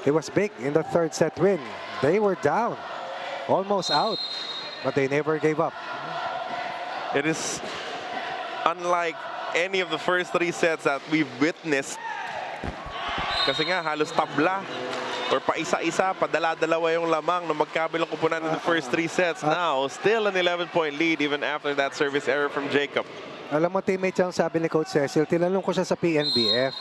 He was big in the third set win. They were down, almost out, but they never gave up. It is unlike any of the first 3 sets that we've witnessed. Kasi nga, halos tabla or paisa-isa, padala-dalawa yung lamang na magkabilang kupunan in the first 3 sets. Now, still an 11-point lead even after that service error from Jacob. Alam mo, teammate yung sabi ni Coach Cecil, tinanong ko siya sa PNBF.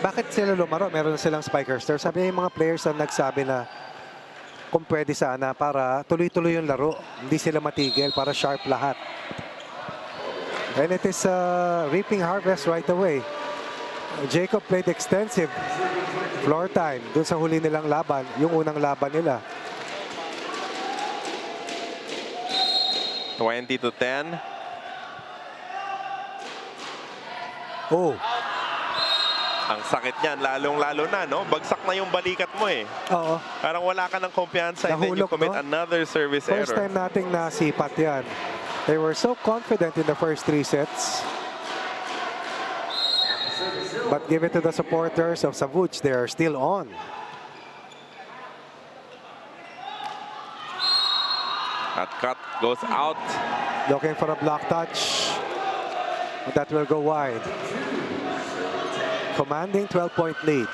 bakit sila lumaro? Meron silang spiker star. Sabi niya yung mga players na nagsabi na kung pwede sana para tuloy-tuloy yung laro. Hindi sila matigil para sharp lahat. And it is reaping harvest right away. Jacob played extensive floor time dun sa huli nilang laban, yung unang laban nila. 20-10. Oh, Ang sakit niyan, lalong-lalo na, no? Bagsak na yung balikat mo eh. oo. Parang wala ka ng kumpiyansa and then you Nahulog, commit no? another service First error. time nating nasipat yan. They were so confident in the first 3 sets. But give it to the supporters of Savouge. They are still on. That cut goes out. Looking for a block touch. That will go wide. Commanding 12-point lead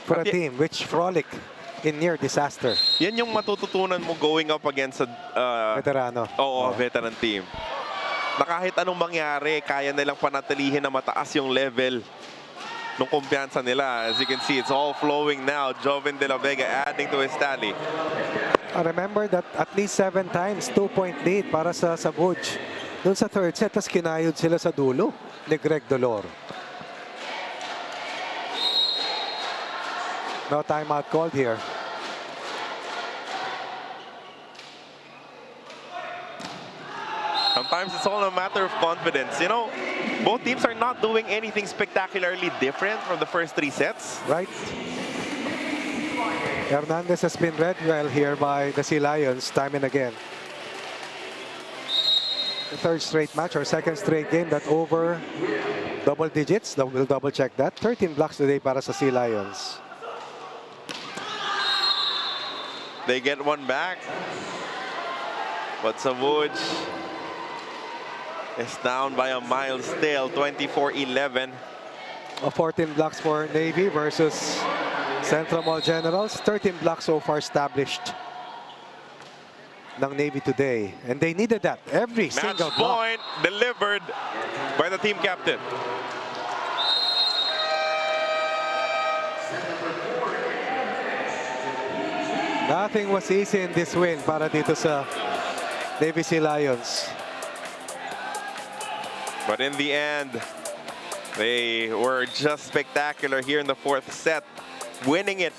for a team which frolic in near disaster. Yan yung matututunan mo going up against a Veterano. veteran team. Na kahit anong mangyari, kaya nilang panatilihin na mataas yung level ng kumpiyansa nila. As you can see, it's all flowing now. Joven De La Vega adding to his tally. Remember that at least 7 times 2-point lead para sa Savouge. Doon sa third set, tas kinayod sila sa dulo ni Greg Dolor. No timeout called here. Sometimes it's all a matter of confidence. You know, both teams are not doing anything spectacularly different from the first 3 sets. Right? Hernandez has been read well here by the Sea Lions time and again. The third straight match or second straight game that over double digits. We'll double check that. 13 blocks today para sa Sea Lions. They get one back. But Savouge is down by a mile still, 24-11. 14 blocks for Navy versus Central Mall Generals. 13 blocks so far established ng Navy today. And they needed that. Every Match single block. point delivered by the team captain. Nothing was easy in this win para dito sa Navy Sea Lions. But in the end, they were just spectacular here in the 4th set, winning it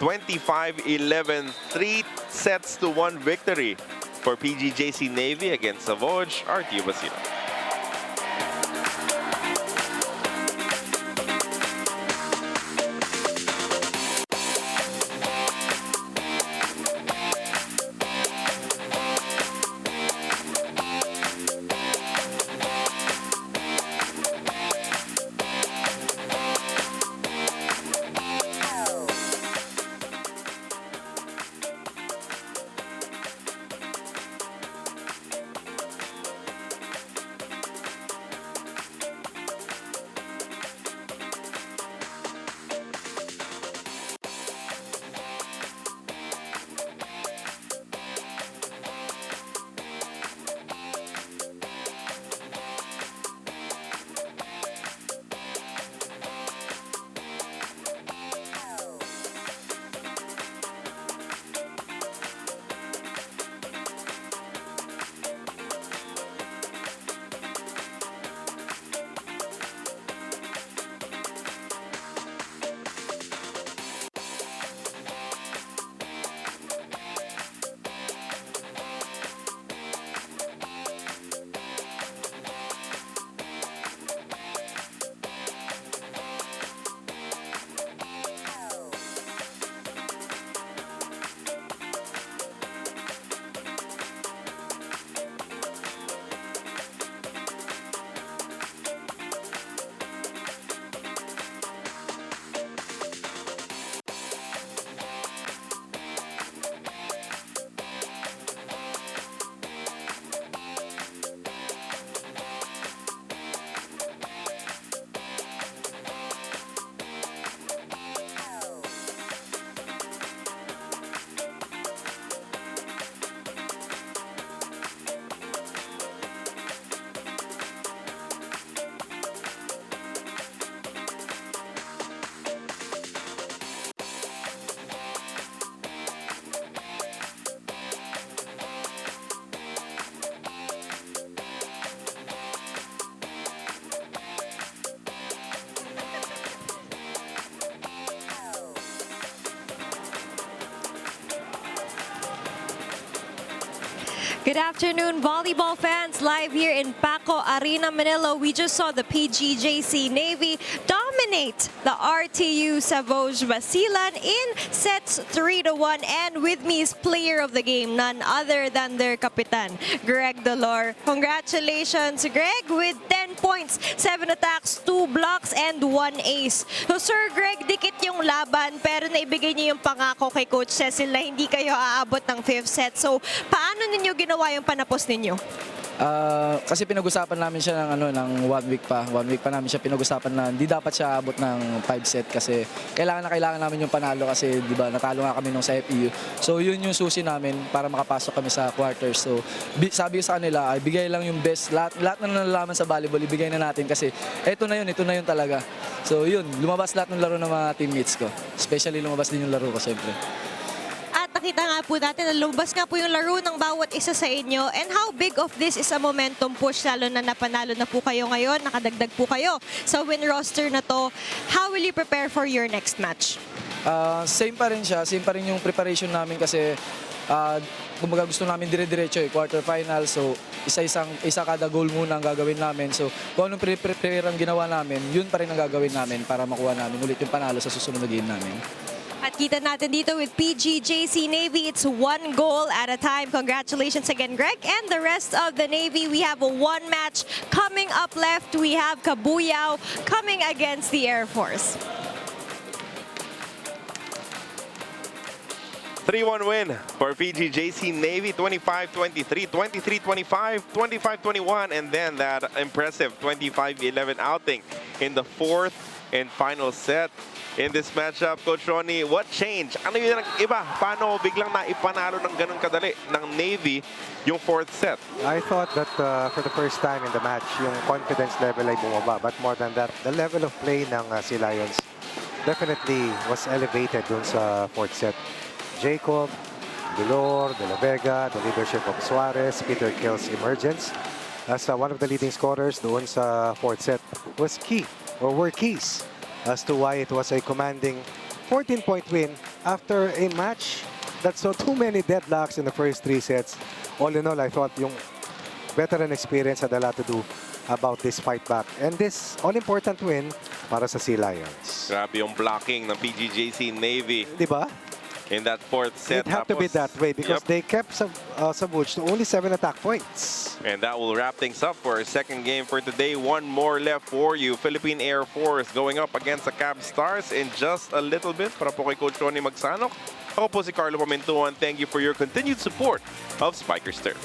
25-11, 3 sets to 1 victory for PGJC Navy against Savouge RTU Basilan. Good afternoon, volleyball fans. Live here in Paco Arena, Manila. We just saw the PGJC Navy dominate the RTU Savouge Basilan in sets 3-1. And with me is player of the game, none other than their kapitan, Greg Dolor. Congratulations, Greg, with 10 points, 7 attacks, 2 blocks, and 1 ace. So, Sir Greg, dikit yung laban, pero naibigay niyo yung pangako kay Coach Cecil na hindi kayo aabot ng 5th set. So, paano ninyo ginawa yung panapos ninyo? Kasi pinag-usapan namin siya ng 1 week pa. 1 week pa namin siya pinag-usapan na hindi dapat siya abot ng 5 set kasi kailangan namin yung panalo kasi 'di ba natalo nga kami nung sa FEU. So yun yung susi namin para makapasok kami sa quarters. So sabi ko sa kanila, bigay lang yung best. Lahat na nalalaman sa volleyball, ibigay na natin kasi ito na yun talaga. So yun, lumabas lahat ng laro ng mga teammates ko. Especially lumabas din yung laro ko siyempre. At nakita nga po natin na lumabas nga po yung laro ng bawat isa sa inyo. And how big of this is a momentum push, lalo na napanalo na po kayo ngayon, nakadagdag po kayo sa win roster na to. How will you prepare for your next match? Same pa rin siya, same pa rin yung preparation namin kasi kumbaga gusto namin dire-diretso quarterfinal. So isa kada goal muna ang gagawin namin. So kung anong prepare ang ginawa namin, yun pa rin ang gagawin namin para makuha namin ulit yung panalo sa susunod na game namin. At kita natin dito with PGJC Navy, it's 1 goal at a time. Congratulations again, Greg. And the rest of the Navy, we have a 1 match coming up left. We have Kabuyao coming against the Air Force. 3-1 win for PGJC Navy, 25-23, 23-25, 25-21, and then that impressive 25-11 outing in the 4th and final set. In this matchup, Coach Ronnie, what changed? Ano yung iba? Paano biglang naipanalo ng ganun kadali ng Navy yung 4th set? I thought that for the first time in the match, yung confidence level ay bumaba. But more than that, the level of play ng Sea Lions definitely was elevated dun sa 4th set. Jacob, Dolor, De La Vega, the leadership of Suarez, Peter Kill's emergence as one of the leading scorers doon sa 4th set was key, or were keys, as to why it was a commanding 14-point win after a match that saw too many deadlocks in the first 3 sets. All in all, I thought yung veteran experience had a lot to do about this fight back. And this all-important win para sa Sea Lions. Grabe yung blocking ng PGJC Navy. Diba? In that 4th set. It had to be that way because they kept Savouge to only 7 attack points. And that will wrap things up for our second game for today. One more left for you. Philippine Air Force going up against the Cab Stars in just a little bit. Para po kay Coach Ronnie Magsanok. Ako po si Carlo Pamentuan. Thank you for your continued support of Spikers Turf.